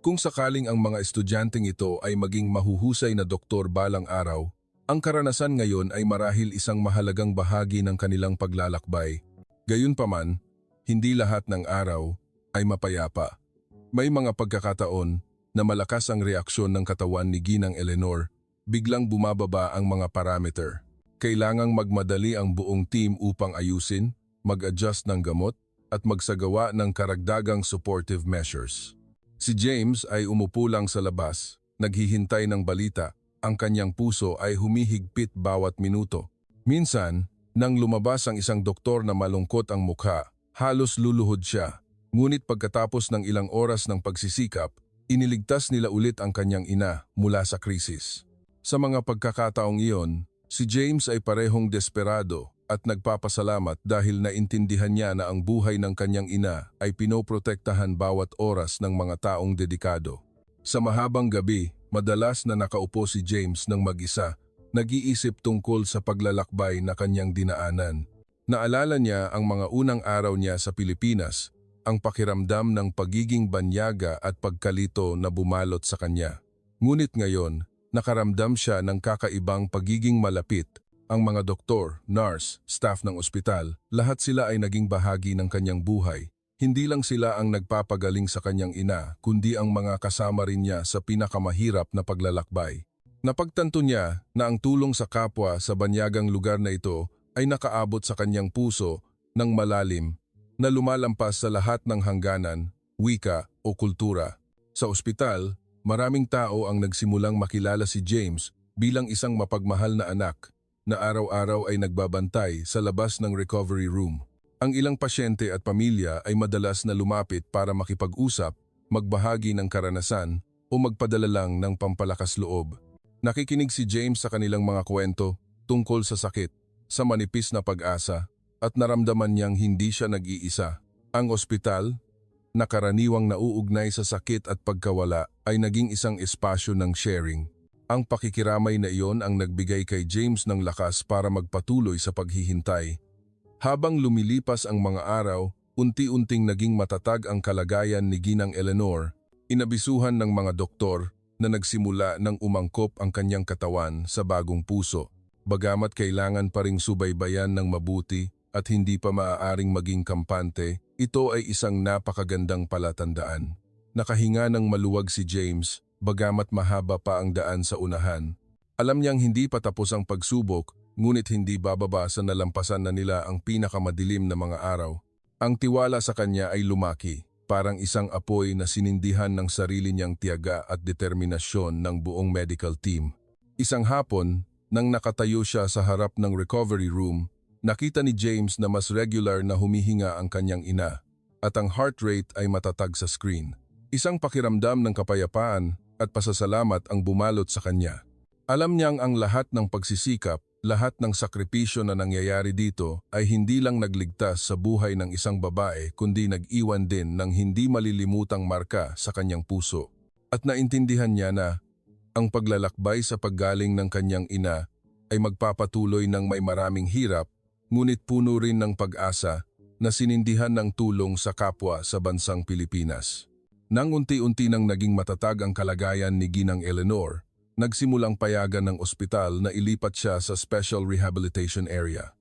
kung sakaling ang mga estudyanteng ito ay maging mahuhusay na doktor balang araw, ang karanasan ngayon ay marahil isang mahalagang bahagi ng kanilang paglalakbay. Gayunpaman, hindi lahat ng araw ay mapayapa. May mga pagkakataon na malakas ang reaksyon ng katawan ni Ginang Eleanor, biglang bumababa ang mga parameter. Kailangang magmadali ang buong team upang ayusin, mag-adjust ng gamot, at magsagawa ng karagdagang supportive measures. Si James ay umupo lang sa labas, naghihintay ng balita, ang kanyang puso ay humihigpit bawat minuto. Minsan, nang lumabas ang isang doktor na malungkot ang mukha, halos luluhod siya, ngunit pagkatapos ng ilang oras ng pagsisikap, iniligtas nila ulit ang kanyang ina mula sa krisis. Sa mga pagkakataong iyon, si James ay parehong desperado at nagpapasalamat dahil naintindihan niya na ang buhay ng kanyang ina ay pinoprotektahan bawat oras ng mga taong dedikado. Sa mahabang gabi, madalas na nakaupo si James ng mag-isa, nag-iisip tungkol sa paglalakbay na kanyang dinaanan. Naalala niya ang mga unang araw niya sa Pilipinas, ang pakiramdam ng pagiging banyaga at pagkalito na bumalot sa kanya. Ngunit ngayon, nakaramdam siya ng kakaibang pagiging malapit. Ang mga doktor, nurse, staff ng ospital, lahat sila ay naging bahagi ng kanyang buhay. Hindi lang sila ang nagpapagaling sa kanyang ina, kundi ang mga kasama rin niya sa pinakamahirap na paglalakbay. Napagtanto niya na ang tulong sa kapwa sa banyagang lugar na ito ay nakaabot sa kanyang puso ng malalim na lumalampas sa lahat ng hangganan, wika o kultura. Sa ospital, maraming tao ang nagsimulang makilala si James bilang isang mapagmahal na anak na araw-araw ay nagbabantay sa labas ng recovery room. Ang ilang pasyente at pamilya ay madalas na lumapit para makipag-usap, magbahagi ng karanasan o magpadala lang ng pampalakas loob. Nakikinig si James sa kanilang mga kwento tungkol sa sakit, sa manipis na pag-asa, at naramdaman niyang hindi siya nag-iisa. Ang ospital, na karaniwang nauugnay sa sakit at pagkawala, ay naging isang espasyo ng sharing. Ang pakikiramay na iyon ang nagbigay kay James ng lakas para magpatuloy sa paghihintay. Habang lumilipas ang mga araw, unti-unting naging matatag ang kalagayan ni Ginang Eleanor. Inabisuhan ng mga doktor na nagsimula ng umangkop ang kanyang katawan sa bagong puso. Bagamat kailangan pa ring subaybayan ng mabuti at hindi pa maaaring maging kampante, ito ay isang napakagandang palatandaan. Nakahinga ng maluwag si James, bagamat mahaba pa ang daan sa unahan. Alam niyang hindi pa tapos ang pagsubok, ngunit hindi bababa sa nalampasan na nila ang pinakamadilim na mga araw. Ang tiwala sa kanya ay lumaki, parang isang apoy na sinindihan ng sarili niyang tiyaga at determinasyon ng buong medical team. Isang hapon, nang nakatayo siya sa harap ng recovery room, nakita ni James na mas regular na humihinga ang kanyang ina at ang heart rate ay matatag sa screen. Isang pakiramdam ng kapayapaan at pasasalamat ang bumalot sa kanya. Alam niyang ang lahat ng pagsisikap, lahat ng sakripisyo na nangyayari dito ay hindi lang nagligtas sa buhay ng isang babae kundi nag-iwan din ng hindi malilimutang marka sa kanyang puso. At naintindihan niya na ang paglalakbay sa paggaling ng kanyang ina ay magpapatuloy ng may maraming hirap, ngunit puno rin ng pag-asa na sinindihan ng tulong sa kapwa sa bansang Pilipinas. Nang unti-unti nang naging matatag ang kalagayan ni Ginang Eleanor, nagsimulang payagan ng ospital na ilipat siya sa Special Rehabilitation Area.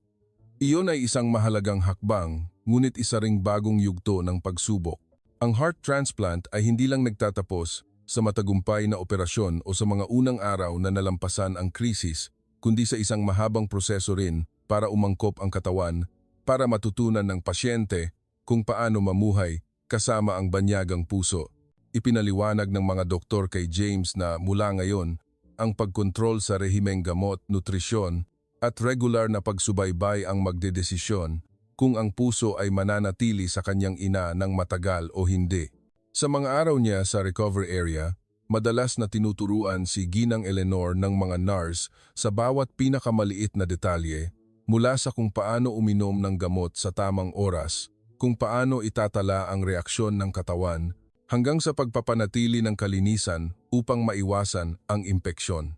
Iyon ay isang mahalagang hakbang, ngunit isa ring bagong yugto ng pagsubok. Ang heart transplant ay hindi lang nagtatapos sa matagumpay na operasyon o sa mga unang araw na nalampasan ang krisis, kundi sa isang mahabang proseso rin para umangkop ang katawan, para matutunan ng pasyente kung paano mamuhay kasama ang banyagang puso. Ipinaliwanag ng mga doktor kay James na mula ngayon, ang pagkontrol sa rehimeng gamot, nutrisyon, at regular na pagsubaybay ang magdedesisyon kung ang puso ay mananatili sa kanyang ina ng matagal o hindi. Sa mga araw niya sa recovery area, madalas na tinuturuan si Ginang Eleanor ng mga nurse sa bawat pinakamaliit na detalye, mula sa kung paano uminom ng gamot sa tamang oras, kung paano itatala ang reaksyon ng katawan, hanggang sa pagpapanatili ng kalinisan upang maiwasan ang impeksyon.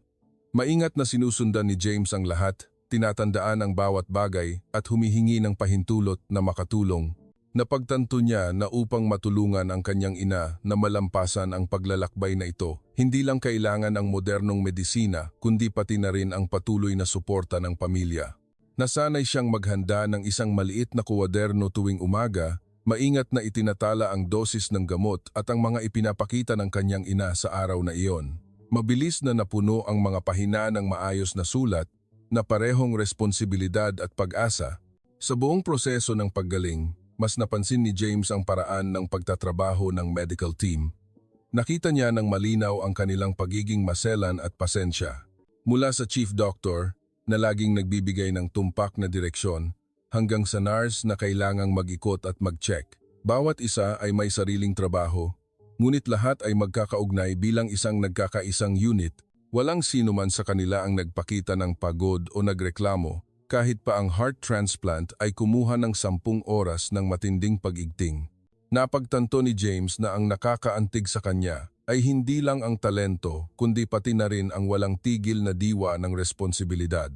Maingat na sinusundan ni James ang lahat, tinatandaan ang bawat bagay at humihingi ng pahintulot na makatulong. Napagtanto niya na upang matulungan ang kanyang ina na malampasan ang paglalakbay na ito, hindi lang kailangan ang modernong medisina kundi pati na rin ang patuloy na suporta ng pamilya. Nasanay siyang maghanda ng isang maliit na kuwaderno tuwing umaga, maingat na itinatala ang dosis ng gamot at ang mga ipinapakita ng kanyang ina sa araw na iyon. Mabilis na napuno ang mga pahina ng maayos na sulat na parehong responsibilidad at pag-asa. Sa buong proseso ng paggaling, mas napansin ni James ang paraan ng pagtatrabaho ng medical team. Nakita niya ng malinaw ang kanilang pagiging maselan at pasensya. Mula sa chief doctor, na laging nagbibigay ng tumpak na direksyon, hanggang sa nurse na kailangang mag-ikot at mag-check. Bawat isa ay may sariling trabaho, ngunit lahat ay magkakaugnay bilang isang nagkakaisang unit. Walang sino man sa kanila ang nagpakita ng pagod o nagreklamo, kahit pa ang heart transplant ay kumuha ng 10 oras ng matinding pag-igting. Napagtanto ni James na ang nakakaantig sa kanya ay hindi lang ang talento, kundi pati na rin ang walang tigil na diwa ng responsibilidad.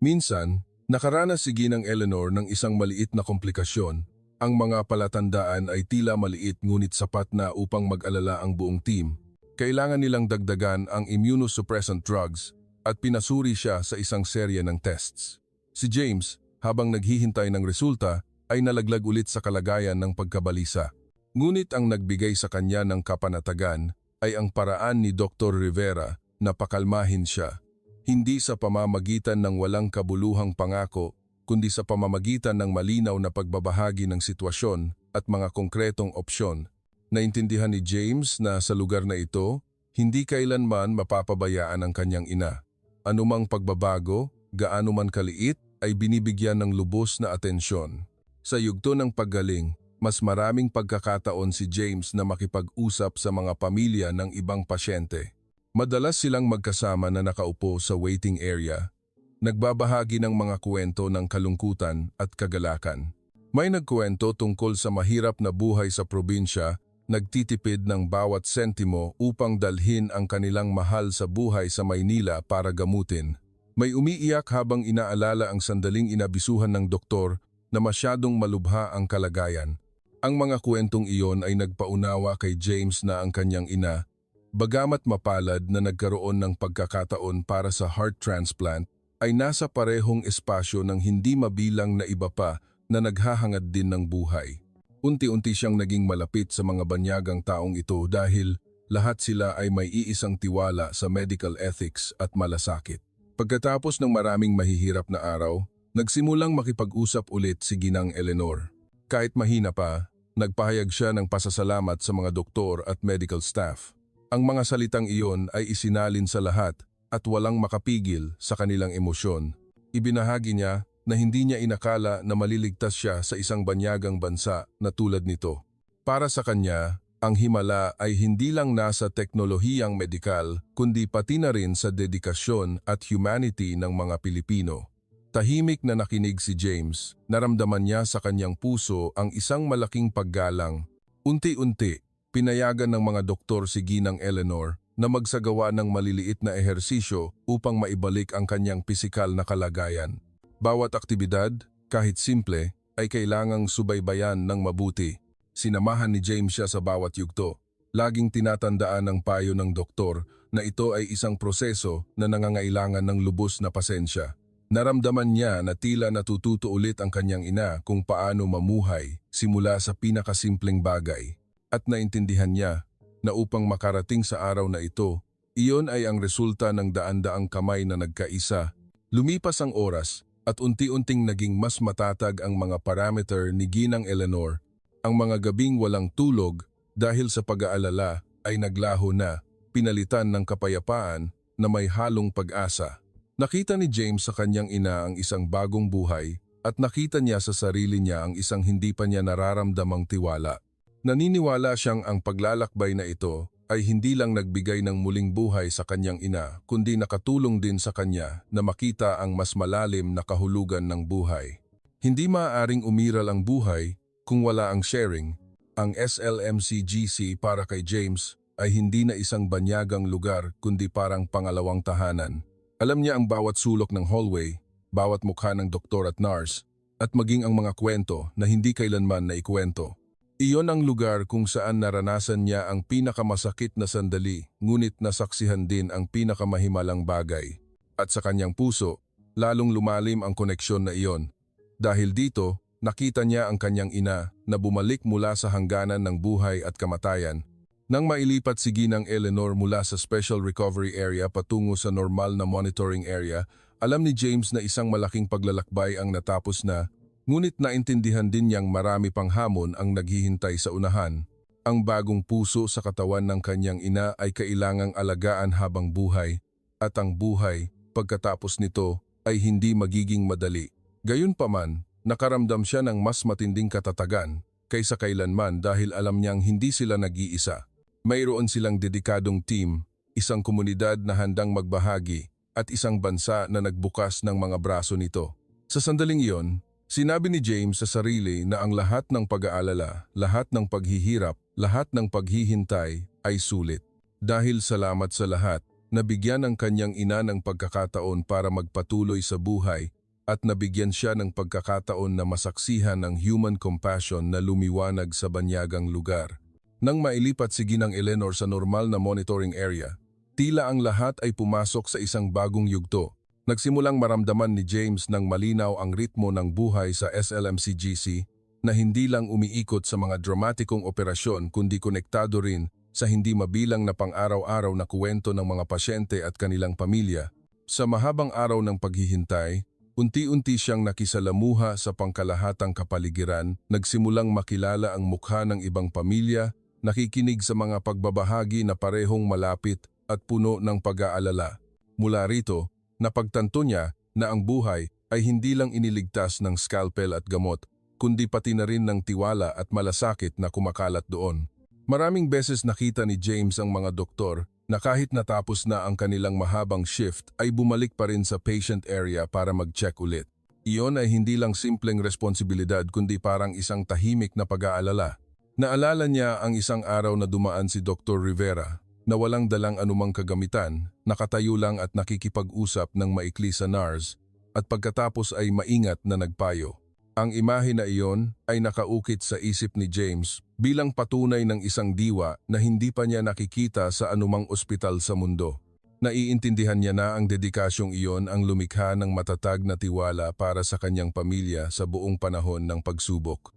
Minsan, nakaranas si Ginang Eleanor ng isang maliit na komplikasyon. Ang mga palatandaan ay tila maliit ngunit sapat na upang mag-alala ang buong team. Kailangan nilang dagdagan ang immunosuppressant drugs at pinasuri siya sa isang serye ng tests. Si James, habang naghihintay ng resulta, ay nalaglag ulit sa kalagayan ng pagkabalisa. Ngunit ang nagbigay sa kanya ng kapanatagan ay ang paraan ni Dr. Rivera na pakalmahin siya. Hindi sa pamamagitan ng walang kabuluhang pangako, kundi sa pamamagitan ng malinaw na pagbabahagi ng sitwasyon at mga konkretong opsyon. Naintindihan ni James na sa lugar na ito, hindi kailanman mapapabayaan ang kanyang ina. Anumang pagbabago, gaano man kaliit, ay binibigyan ng lubos na atensyon. Sa yugto ng paggaling, mas maraming pagkakataon si James na makipag-usap sa mga pamilya ng ibang pasyente. Madalas silang magkasama na nakaupo sa waiting area, nagbabahagi ng mga kwento ng kalungkutan at kagalakan. May nagkwento tungkol sa mahirap na buhay sa probinsya, nagtitipid ng bawat sentimo upang dalhin ang kanilang mahal sa buhay sa Maynila para gamutin. May umiiyak habang inaalala ang sandaling inabisuhan ng doktor na masyadong malubha ang kalagayan. Ang mga kwentong iyon ay nagpaunawa kay James na ang kanyang ina, bagamat mapalad na nagkaroon ng pagkakataon para sa heart transplant, ay nasa parehong espasyo ng hindi mabilang na iba pa na naghahangad din ng buhay. Unti-unti siyang naging malapit sa mga banyagang taong ito dahil lahat sila ay may iisang tiwala sa medical ethics at malasakit. Pagkatapos ng maraming mahihirap na araw, nagsimulang makipag-usap ulit si Ginang Eleanor. Kahit mahina pa, nagpahayag siya ng pasasalamat sa mga doktor at medical staff. Ang mga salitang iyon ay isinalin sa lahat at walang makapigil sa kanilang emosyon. Ibinahagi niya na hindi niya inakala na maliligtas siya sa isang banyagang bansa na tulad nito. Para sa kanya, ang himala ay hindi lang nasa teknolohiyang medikal, kundi pati na rin sa dedikasyon at humanity ng mga Pilipino. Tahimik na nakinig si James, naramdaman niya sa kanyang puso ang isang malaking paggalang. Unti-unti, pinayagan ng mga doktor si Ginang Eleanor na magsagawa ng maliliit na ehersisyo upang maibalik ang kanyang pisikal na kalagayan. Bawat aktibidad, kahit simple, ay kailangang subaybayan ng mabuti. Sinamahan ni James siya sa bawat yugto. Laging tinatandaan ng payo ng doktor na ito ay isang proseso na nangangailangan ng lubos na pasensya. Naramdaman niya na tila natututo ulit ang kanyang ina kung paano mamuhay simula sa pinakasimpleng bagay. At naintindihan niya na upang makarating sa araw na ito, iyon ay ang resulta ng daan-daang kamay na nagkaisa. Lumipas ang oras at unti-unting naging mas matatag ang mga parameter ni Ginang Eleanor. Ang mga gabing walang tulog dahil sa pag-aalala ay naglaho na, pinalitan ng kapayapaan na may halong pag-asa. Nakita ni James sa kanyang ina ang isang bagong buhay at nakita niya sa sarili niya ang isang hindi pa niya nararamdamang tiwala. Naniniwala siyang ang paglalakbay na ito ay hindi lang nagbigay ng muling buhay sa kanyang ina kundi nakatulong din sa kanya na makita ang mas malalim na kahulugan ng buhay. Hindi maaaring umiral ang buhay kung wala ang sharing. Ang SLMCGC para kay James ay hindi na isang banyagang lugar kundi parang pangalawang tahanan. Alam niya ang bawat sulok ng hallway, bawat mukha ng doktor at nurse, at maging ang mga kwento na hindi kailanman na ikwento. Iyon ang lugar kung saan naranasan niya ang pinakamasakit na sandali, ngunit nasaksihan din ang pinakamahimalang bagay. At sa kanyang puso, lalong lumalim ang koneksyon na iyon. Dahil dito, nakita niya ang kanyang ina na bumalik mula sa hangganan ng buhay at kamatayan. Nang mailipat si Ginang Eleanor mula sa Special Recovery Area patungo sa normal na monitoring area, alam ni James na isang malaking paglalakbay ang natapos na, ngunit naintindihan din niyang marami pang hamon ang naghihintay sa unahan. Ang bagong puso sa katawan ng kanyang ina ay kailangang alagaan habang buhay, at ang buhay, pagkatapos nito, ay hindi magiging madali. Gayunpaman, nakaramdam siya ng mas matinding katatagan kaysa kailanman dahil alam niyang hindi sila nag-iisa. Mayroon silang dedikadong team, isang komunidad na handang magbahagi, at isang bansa na nagbukas ng mga braso nito. Sa sandaling iyon, sinabi ni James sa sarili na ang lahat ng pag-aalala, lahat ng paghihirap, lahat ng paghihintay ay sulit. Dahil salamat sa lahat, nabigyan ang kanyang ina ng pagkakataon para magpatuloy sa buhay at nabigyan siya ng pagkakataon na masaksihan ng human compassion na lumiwanag sa banyagang lugar. Nang mailipat si Ginang Eleanor sa normal na monitoring area, tila ang lahat ay pumasok sa isang bagong yugto. Nagsimulang maramdaman ni James ng malinaw ang ritmo ng buhay sa SLMCGC na hindi lang umiikot sa mga dramatikong operasyon kundi konektado rin sa hindi mabilang na pang-araw-araw na kuwento ng mga pasyente at kanilang pamilya. Sa mahabang araw ng paghihintay, unti-unti siyang nakisalamuha sa pangkalahatang kapaligiran, nagsimulang makilala ang mukha ng ibang pamilya, nakikinig sa mga pagbabahagi na parehong malapit at puno ng pag-aalala. Mula rito, napagtanto niya na ang buhay ay hindi lang iniligtas ng scalpel at gamot, kundi pati na rin ng tiwala at malasakit na kumakalat doon. Maraming beses nakita ni James ang mga doktor na kahit natapos na ang kanilang mahabang shift ay bumalik pa rin sa patient area para mag-check ulit. Iyon ay hindi lang simpleng responsibilidad kundi parang isang tahimik na pag-aalala. Naalala niya ang isang araw na dumaan si Dr. Rivera na walang dalang anumang kagamitan, nakatayo lang at nakikipag-usap ng maikli sa nurse at pagkatapos ay maingat na nagpayo. Ang imahe na iyon ay nakaukit sa isip ni James bilang patunay ng isang diwa na hindi pa niya nakikita sa anumang ospital sa mundo. Naiintindihan niya na ang dedikasyong iyon ang lumikha ng matatag na tiwala para sa kanyang pamilya sa buong panahon ng pagsubok.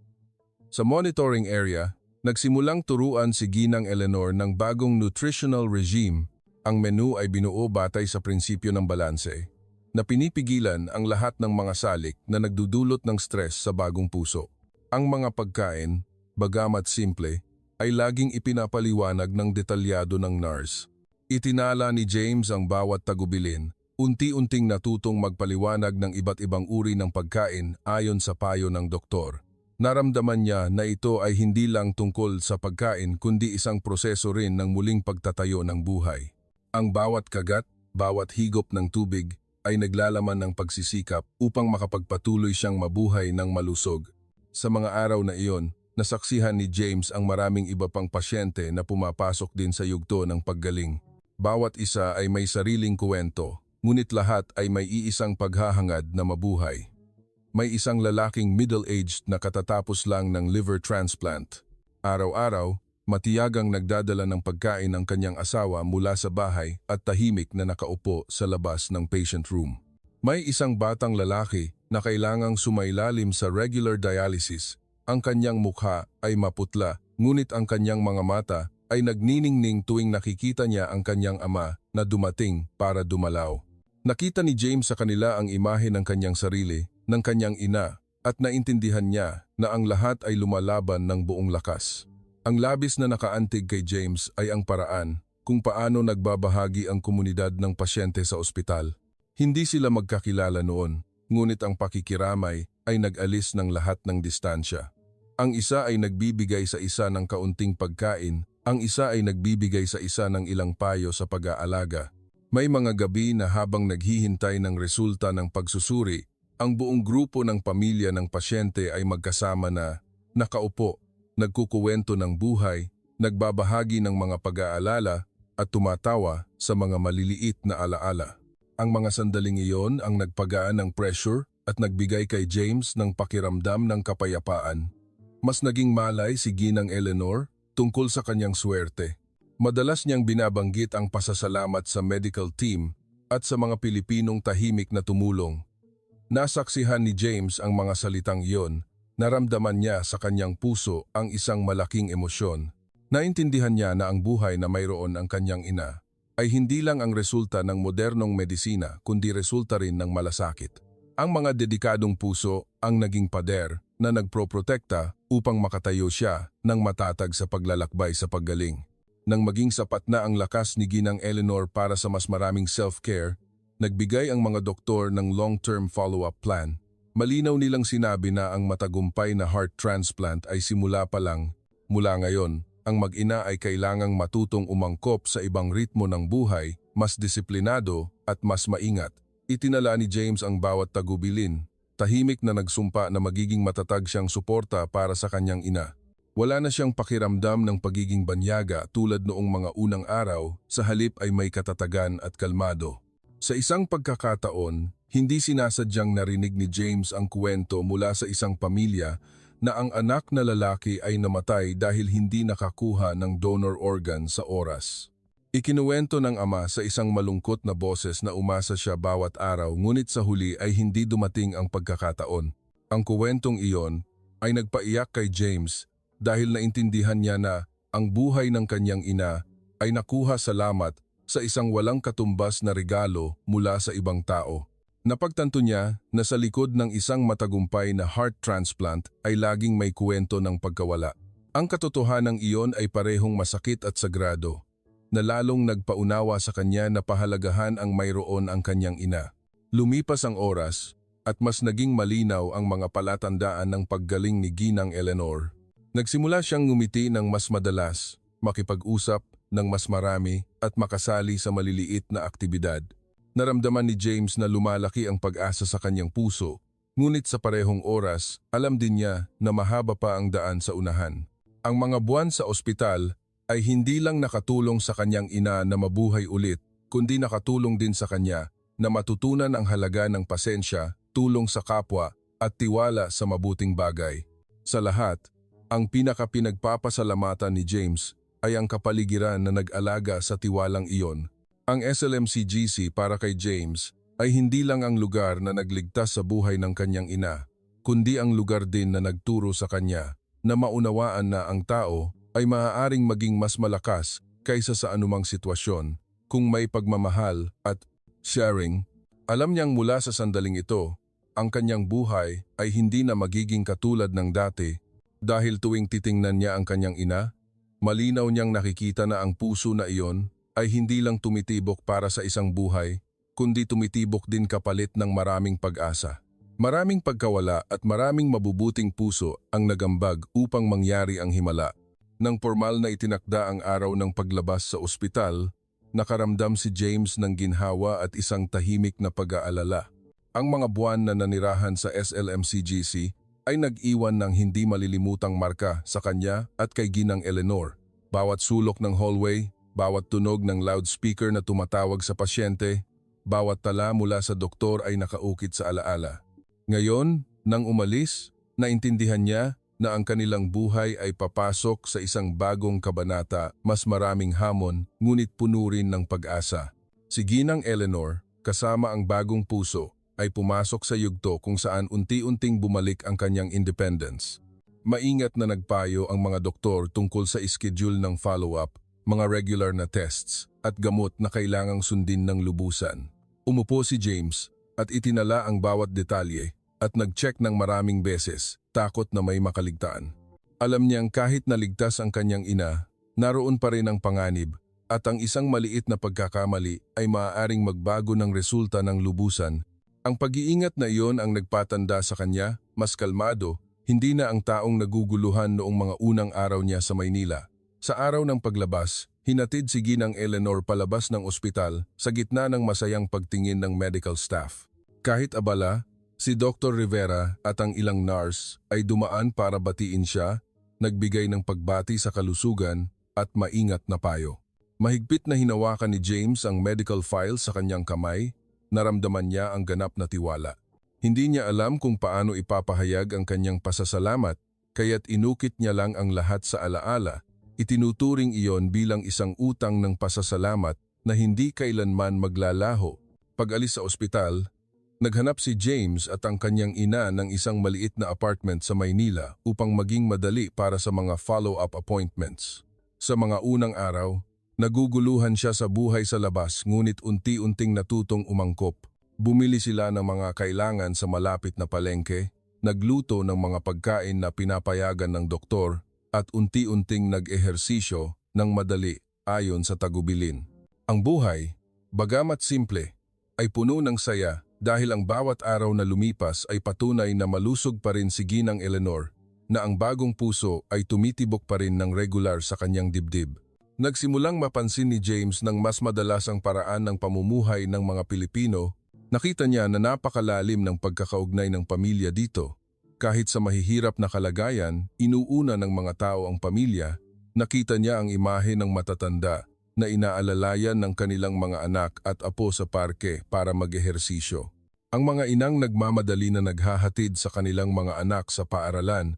Sa monitoring area, nagsimulang turuan si Ginang Eleanor ng bagong nutritional regime. Ang menu ay binuo batay sa prinsipyo ng balanse, na pinipigilan ang lahat ng mga salik na nagdudulot ng stress sa bagong puso. Ang mga pagkain, bagamat simple, ay laging ipinapaliwanag ng detalyado ng nurse. Itinala ni James ang bawat tagubilin, unti-unting natutong magpaliwanag ng iba't ibang uri ng pagkain ayon sa payo ng doktor. Naramdaman niya na ito ay hindi lang tungkol sa pagkain kundi isang proseso rin ng muling pagtatayo ng buhay. Ang bawat kagat, bawat higop ng tubig ay naglalaman ng pagsisikap upang makapagpatuloy siyang mabuhay ng malusog. Sa mga araw na iyon, nasaksihan ni James ang maraming iba pang pasyente na pumapasok din sa yugto ng paggaling. Bawat isa ay may sariling kuwento, ngunit lahat ay may iisang paghahangad na mabuhay. May isang lalaking middle-aged na katatapos lang ng liver transplant. Araw-araw, Matiyagang nagdadala ng pagkain ang kanyang asawa mula sa bahay at tahimik na nakaupo sa labas ng patient room. May isang batang lalaki na kailangang sumailalim sa regular dialysis. Ang kanyang mukha ay maputla, ngunit ang kanyang mga mata ay nagniningning tuwing nakikita niya ang kanyang ama na dumating para dumalaw. Nakita ni James sa kanila ang imahe ng kanyang sarili, ng kanyang ina, at naintindihan niya na ang lahat ay lumalaban ng buong lakas. Ang labis na nakaantig kay James ay ang paraan kung paano nagbabahagi ang komunidad ng pasyente sa ospital. Hindi sila magkakilala noon, ngunit ang pakikiramay ay nag-alis ng lahat ng distansya. Ang isa ay nagbibigay sa isa ng kaunting pagkain, ang isa ay nagbibigay sa isa ng ilang payo sa pag-aalaga. May mga gabi na habang naghihintay ng resulta ng pagsusuri, ang buong grupo ng pamilya ng pasyente ay magkasama na nakaupo, nagkukuwento ng buhay, nagbabahagi ng mga pag-aalala at tumatawa sa mga maliliit na alaala. Ang mga sandaling iyon ang nagpagaan ng pressure at nagbigay kay James ng pakiramdam ng kapayapaan. Mas naging malay si Ginang Eleanor tungkol sa kanyang swerte. Madalas niyang binabanggit ang pasasalamat sa medical team at sa mga Pilipinong tahimik na tumulong. Nasaksihan ni James ang mga salitang iyon. Naramdaman niya sa kanyang puso ang isang malaking emosyon. Naintindihan niya na ang buhay na mayroon ang kanyang ina ay hindi lang ang resulta ng modernong medisina kundi resulta rin ng malasakit. Ang mga dedikadong puso ang naging pader na nagproprotekta upang makatayo siya ng matatag sa paglalakbay sa paggaling. Nang maging sapat na ang lakas ni Ginang Eleanor para sa mas maraming self-care, nagbigay ang mga doktor ng long-term follow-up plan. Malinaw nilang sinabi na ang matagumpay na heart transplant ay simula pa lang. Mula ngayon, ang mag-ina ay kailangang matutong umangkop sa ibang ritmo ng buhay, mas disiplinado at mas maingat. Itinala ni James ang bawat tagubilin, tahimik na nagsumpa na magiging matatag siyang suporta para sa kanyang ina. Wala na siyang pakiramdam ng pagiging banyaga tulad noong mga unang araw, sa halip ay may katatagan at kalmado. Sa isang pagkakataon, hindi sinasadyang narinig ni James ang kwento mula sa isang pamilya na ang anak na lalaki ay namatay dahil hindi nakakuha ng donor organ sa oras. Ikinuwento ng ama sa isang malungkot na boses na umasa siya bawat araw ngunit sa huli ay hindi dumating ang pagkakataon. Ang kuwentong iyon ay nagpaiyak kay James dahil naintindihan niya na ang buhay ng kanyang ina ay nakuha salamat sa isang walang katumbas na regalo mula sa ibang tao. Napagtanto niya na sa likod ng isang matagumpay na heart transplant ay laging may kuwento ng pagkawala. Ang katotohanan iyon ay parehong masakit at sagrado, na lalong nagpaunawa sa kanya na pahalagahan ang mayroon ang kanyang ina. Lumipas ang oras at mas naging malinaw ang mga palatandaan ng paggaling ni Ginang Eleanor. Nagsimula siyang ngumiti ng mas madalas, makipag-usap ng mas marami at makasali sa maliliit na aktibidad. Naramdaman ni James na lumalaki ang pag-asa sa kanyang puso, ngunit sa parehong oras, alam din niya na mahaba pa ang daan sa unahan. Ang mga buwan sa ospital ay hindi lang nakatulong sa kanyang ina na mabuhay ulit, kundi nakatulong din sa kanya na matutunan ang halaga ng pasensya, tulong sa kapwa at tiwala sa mabuting bagay. Sa lahat, ang pinakapinagpapasalamatan ni James ay ang kapaligiran na nag-alaga sa tiwalang iyon. Ang SLMCGC para kay James ay hindi lang ang lugar na nagligtas sa buhay ng kanyang ina, kundi ang lugar din na nagturo sa kanya na maunawaan na ang tao ay maaaring maging mas malakas kaysa sa anumang sitwasyon kung may pagmamahal at sharing. Alam niyang mula sa sandaling ito, ang kanyang buhay ay hindi na magiging katulad ng dati dahil tuwing titingnan niya ang kanyang ina, malinaw niyang nakikita na ang puso na iyon ay hindi lang tumitibok para sa isang buhay, kundi tumitibok din kapalit ng maraming pag-asa. Maraming pagkawala at maraming mabubuting puso ang nagambag upang mangyari ang himala. Nang formal na itinakda ang araw ng paglabas sa ospital, nakaramdam si James ng ginhawa at isang tahimik na pag-aalala. Ang mga buwan na nanirahan sa SLMCGC ay nag-iwan ng hindi malilimutang marka sa kanya at kay Ginang Eleanor. Bawat sulok ng hallway, bawat tunog ng loudspeaker na tumatawag sa pasyente, bawat tala mula sa doktor ay nakaukit sa alaala. Ngayon, nang umalis, naintindihan niya na ang kanilang buhay ay papasok sa isang bagong kabanata, mas maraming hamon, ngunit puno rin ng pag-asa. Si Ginang Eleanor, kasama ang bagong puso, ay pumasok sa yugto kung saan unti-unting bumalik ang kanyang independence. Maingat na nagpayo ang mga doktor tungkol sa schedule ng follow-up, mga regular na tests, at gamot na kailangang sundin ng lubusan. Umupo si James at itinala ang bawat detalye at nag-check ng maraming beses, takot na may makaligtaan. Alam niyang kahit naligtas ang kanyang ina, naroon pa rin ang panganib at ang isang maliit na pagkakamali ay maaaring magbago ng resulta ng lubusan. Ang pag-iingat na iyon ang nagpatanda sa kanya, mas kalmado, hindi na ang taong naguguluhan noong mga unang araw niya sa Maynila. Sa araw ng paglabas, hinatid si Ginang Eleanor palabas ng ospital sa gitna ng masayang pagtingin ng medical staff. Kahit abala, si Dr. Rivera at ang ilang nurse ay dumaan para batiin siya, nagbigay ng pagbati sa kalusugan at maingat na payo. Mahigpit na hinawakan ni James ang medical file sa kanyang kamay, naramdaman niya ang ganap na tiwala. Hindi niya alam kung paano ipapahayag ang kanyang pasasalamat, kaya't inukit niya lang ang lahat sa alaala. Itinuturing iyon bilang isang utang ng pasasalamat na hindi kailanman maglalaho. Pag-alis sa ospital, naghanap si James at ang kanyang ina ng isang maliit na apartment sa Maynila upang maging madali para sa mga follow-up appointments. Sa mga unang araw, naguguluhan siya sa buhay sa labas ngunit unti-unting natutong umangkop. Bumili sila ng mga kailangan sa malapit na palengke, nagluto ng mga pagkain na pinapayagan ng doktor at unti-unting nag-ehersisyo ng madali ayon sa tagubilin. Ang buhay, bagamat simple, ay puno ng saya dahil ang bawat araw na lumipas ay patunay na malusog pa rin si Ginang Eleanor na ang bagong puso ay tumitibok pa rin ng regular sa kanyang dibdib. Nagsimulang mapansin ni James ng mas madalas ang paraan ng pamumuhay ng mga Pilipino. Nakita niya na napakalalim ng pagkakaugnay ng pamilya dito. Kahit sa mahihirap na kalagayan, inuuna ng mga tao ang pamilya. Nakita niya ang imahe ng matatanda na inaalalayan ng kanilang mga anak at apo sa parke para mag-ehersisyo. Ang mga inang nagmamadali na naghahatid sa kanilang mga anak sa paaralan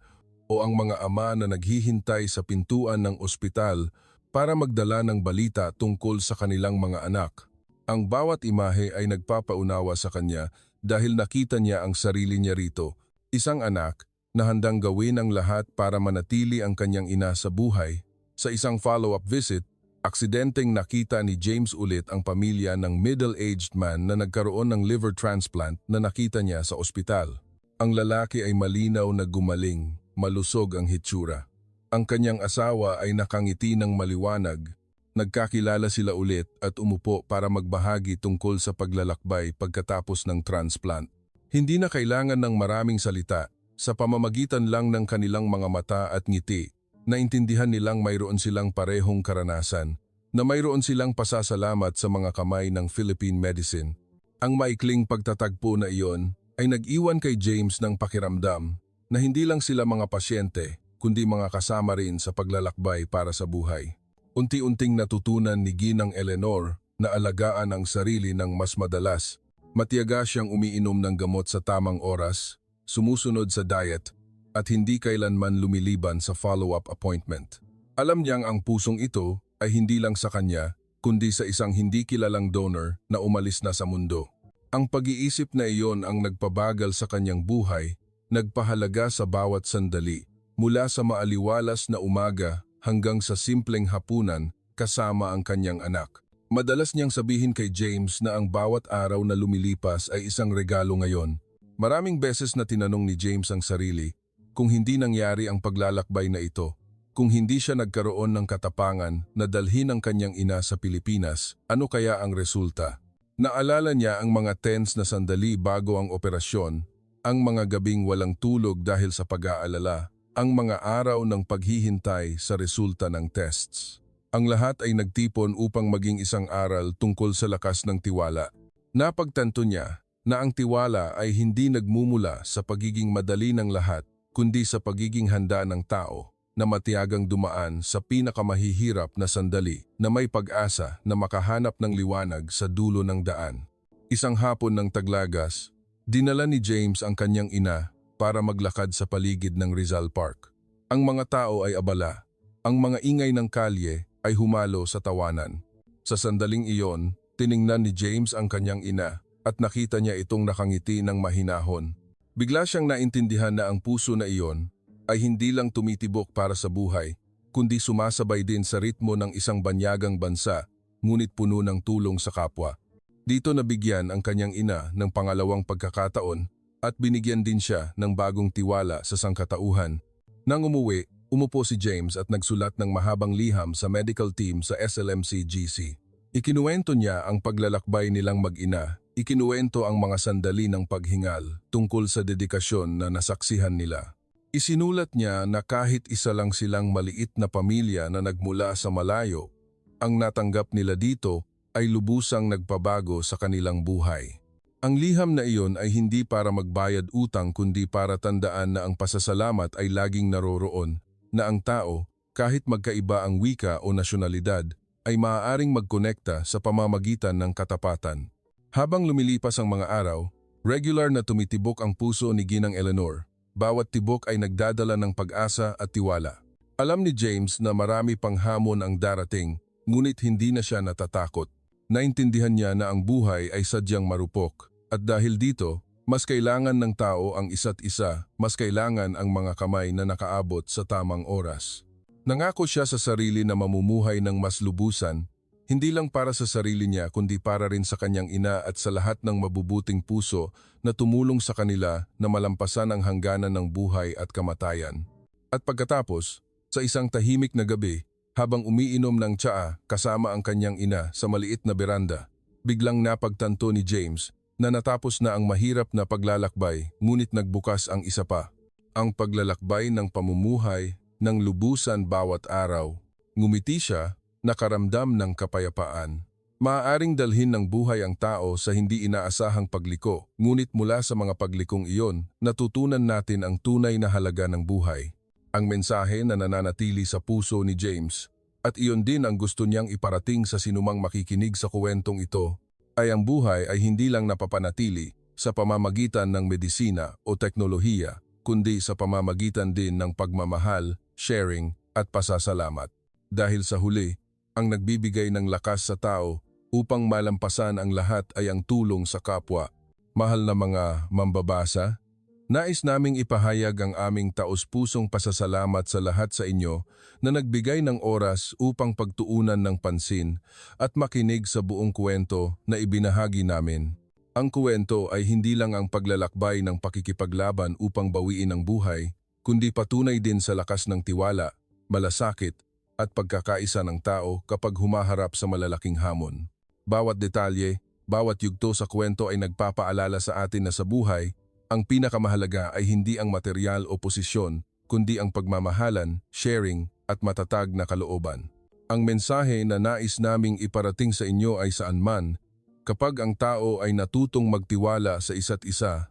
o ang mga ama na naghihintay sa pintuan ng ospital para magdala ng balita tungkol sa kanilang mga anak. Ang bawat imahe ay nagpapaunawa sa kanya dahil nakita niya ang sarili niya rito, isang anak na handang gawin ang lahat para manatili ang kanyang ina sa buhay. Sa isang follow-up visit, aksidenteng nakita ni James ulit ang pamilya ng middle-aged man na nagkaroon ng liver transplant na nakita niya sa ospital. Ang lalaki ay malinaw na gumaling, malusog ang hitsura. Ang kanyang asawa ay nakangiti ng maliwanag. Nagkakilala sila ulit at umupo para magbahagi tungkol sa paglalakbay pagkatapos ng transplant. Hindi na kailangan ng maraming salita, sa pamamagitan lang ng kanilang mga mata at ngiti, naintindihan nilang mayroon silang parehong karanasan, na mayroon silang pasasalamat sa mga kamay ng Philippine medicine. Ang maikling pagtatagpo na iyon ay nag-iwan kay James ng pakiramdam na hindi lang sila mga pasyente, kundi mga kasama rin sa paglalakbay para sa buhay. Unti-unting natutunan ni Ginang Eleanor na alagaan ang sarili ng mas madalas. Matiyaga siyang umiinom ng gamot sa tamang oras, sumusunod sa diet, at hindi kailanman lumiliban sa follow-up appointment. Alam niyang ang pusong ito ay hindi lang sa kanya, kundi sa isang hindi kilalang donor na umalis na sa mundo. Ang pag-iisip na iyon ang nagpabagal sa kanyang buhay, nagpahalaga sa bawat sandali, mula sa maaliwalas na umaga hanggang sa simpleng hapunan kasama ang kanyang anak. Madalas niyang sabihin kay James na ang bawat araw na lumilipas ay isang regalo ngayon. Maraming beses na tinanong ni James ang sarili, kung hindi nangyari ang paglalakbay na ito, kung hindi siya nagkaroon ng katapangan na dalhin ang kanyang ina sa Pilipinas, ano kaya ang resulta? Naalala niya ang mga tense na sandali bago ang operasyon, ang mga gabing walang tulog dahil sa pag-aalala, ang mga araw ng paghihintay sa resulta ng tests. Ang lahat ay nagtipon upang maging isang aral tungkol sa lakas ng tiwala. Napagtanto niya na ang tiwala ay hindi nagmumula sa pagiging madali ng lahat, kundi sa pagiging handa ng tao na matiyagang dumaan sa pinakamahihirap na sandali na may pag-asa na makahanap ng liwanag sa dulo ng daan. Isang hapon ng taglagas, dinala ni James ang kanyang ina para maglakad sa paligid ng Rizal Park. Ang mga tao ay abala. Ang mga ingay ng kalye ay humalo sa tawanan. Sa sandaling iyon, tiningnan ni James ang kanyang ina at nakita niya itong nakangiti ng mahinahon. Bigla siyang naintindihan na ang puso na iyon ay hindi lang tumitibok para sa buhay, kundi sumasabay din sa ritmo ng isang banyagang bansa, ngunit puno ng tulong sa kapwa. Dito nabigyan ang kanyang ina ng pangalawang pagkakataon at binigyan din siya ng bagong tiwala sa sangkatauhan. Nang umuwi, umupo si James at nagsulat ng mahabang liham sa medical team sa SLMC-GC. Ikinuwento niya ang paglalakbay nilang mag-ina, ikinuwento ang mga sandali ng paghingal tungkol sa dedikasyon na nasaksihan nila. Isinulat niya na kahit isa lang silang maliit na pamilya na nagmula sa malayo, ang natanggap nila dito ay lubusang nagpabago sa kanilang buhay. Ang liham na iyon ay hindi para magbayad utang kundi para tandaan na ang pasasalamat ay laging naroroon, na ang tao, kahit magkaiba ang wika o nasyonalidad, ay maaaring magkonekta sa pamamagitan ng katapatan. Habang lumilipas ang mga araw, regular na tumitibok ang puso ni Ginang Eleanor. Bawat tibok ay nagdadala ng pag-asa at tiwala. Alam ni James na marami pang hamon ang darating, ngunit hindi na siya natatakot. Naintindihan niya na ang buhay ay sadyang marupok. At dahil dito, mas kailangan ng tao ang isa't isa, mas kailangan ang mga kamay na nakaabot sa tamang oras. Nangako siya sa sarili na mamumuhay ng mas lubusan, hindi lang para sa sarili niya kundi para rin sa kanyang ina at sa lahat ng mabubuting puso na tumulong sa kanila na malampasan ang hangganan ng buhay at kamatayan. At pagkatapos, sa isang tahimik na gabi, habang umiinom ng tsaa kasama ang kanyang ina sa maliit na beranda, biglang napagtanto ni James na natapos na ang mahirap na paglalakbay, ngunit nagbukas ang isa pa. Ang paglalakbay ng pamumuhay ng lubusan bawat araw. Ngumiti siya, nakaramdam ng kapayapaan. Maaaring dalhin ng buhay ang tao sa hindi inaasahang pagliko, ngunit mula sa mga paglikong iyon, natutunan natin ang tunay na halaga ng buhay. Ang mensahe na nananatili sa puso ni James, at iyon din ang gusto niyang iparating sa sinumang makikinig sa kwentong ito, ay ang buhay ay hindi lang napapanatili sa pamamagitan ng medisina o teknolohiya, kundi sa pamamagitan din ng pagmamahal, sharing at pasasalamat. Dahil sa huli, ang nagbibigay ng lakas sa tao upang malampasan ang lahat ay ang tulong sa kapwa. Mahal na mga mambabasa, nais naming ipahayag ang aming taos-pusong pasasalamat sa lahat sa inyo na nagbigay ng oras upang pagtuunan ng pansin at makinig sa buong kwento na ibinahagi namin. Ang kwento ay hindi lang ang paglalakbay ng pakikipaglaban upang bawiin ang buhay, kundi patunay din sa lakas ng tiwala, malasakit at pagkakaisa ng tao kapag humaharap sa malalaking hamon. Bawat detalye, bawat yugto sa kwento ay nagpapaalala sa atin na sa buhay, ang pinakamahalaga ay hindi ang material o posisyon, kundi ang pagmamahalan, sharing, at matatag na kalooban. Ang mensahe na nais naming iparating sa inyo ay saan man, kapag ang tao ay natutong magtiwala sa isa't isa,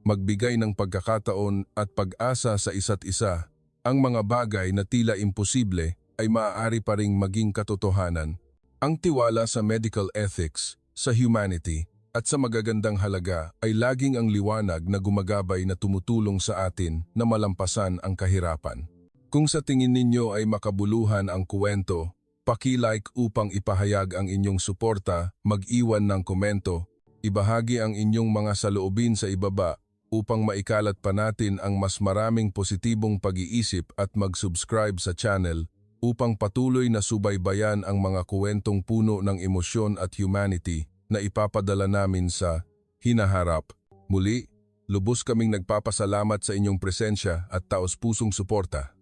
magbigay ng pagkakataon at pag-asa sa isa't isa, ang mga bagay na tila imposible ay maaari pa ring maging katotohanan. Ang tiwala sa medical ethics, sa humanity, at sa magagandang halaga ay laging ang liwanag na gumagabay na tumutulong sa atin na malampasan ang kahirapan. Kung sa tingin ninyo ay makabuluhan ang kwento, paki-like upang ipahayag ang inyong suporta, mag-iwan ng komento, ibahagi ang inyong mga saloobin sa ibaba upang maikalat pa natin ang mas maraming positibong pag-iisip at mag-subscribe sa channel upang patuloy na subaybayan ang mga kwentong puno ng emosyon at humanity na ipapadala namin sa hinaharap. Muli, lubos kaming nagpapasalamat sa inyong presensya at taos-pusong suporta.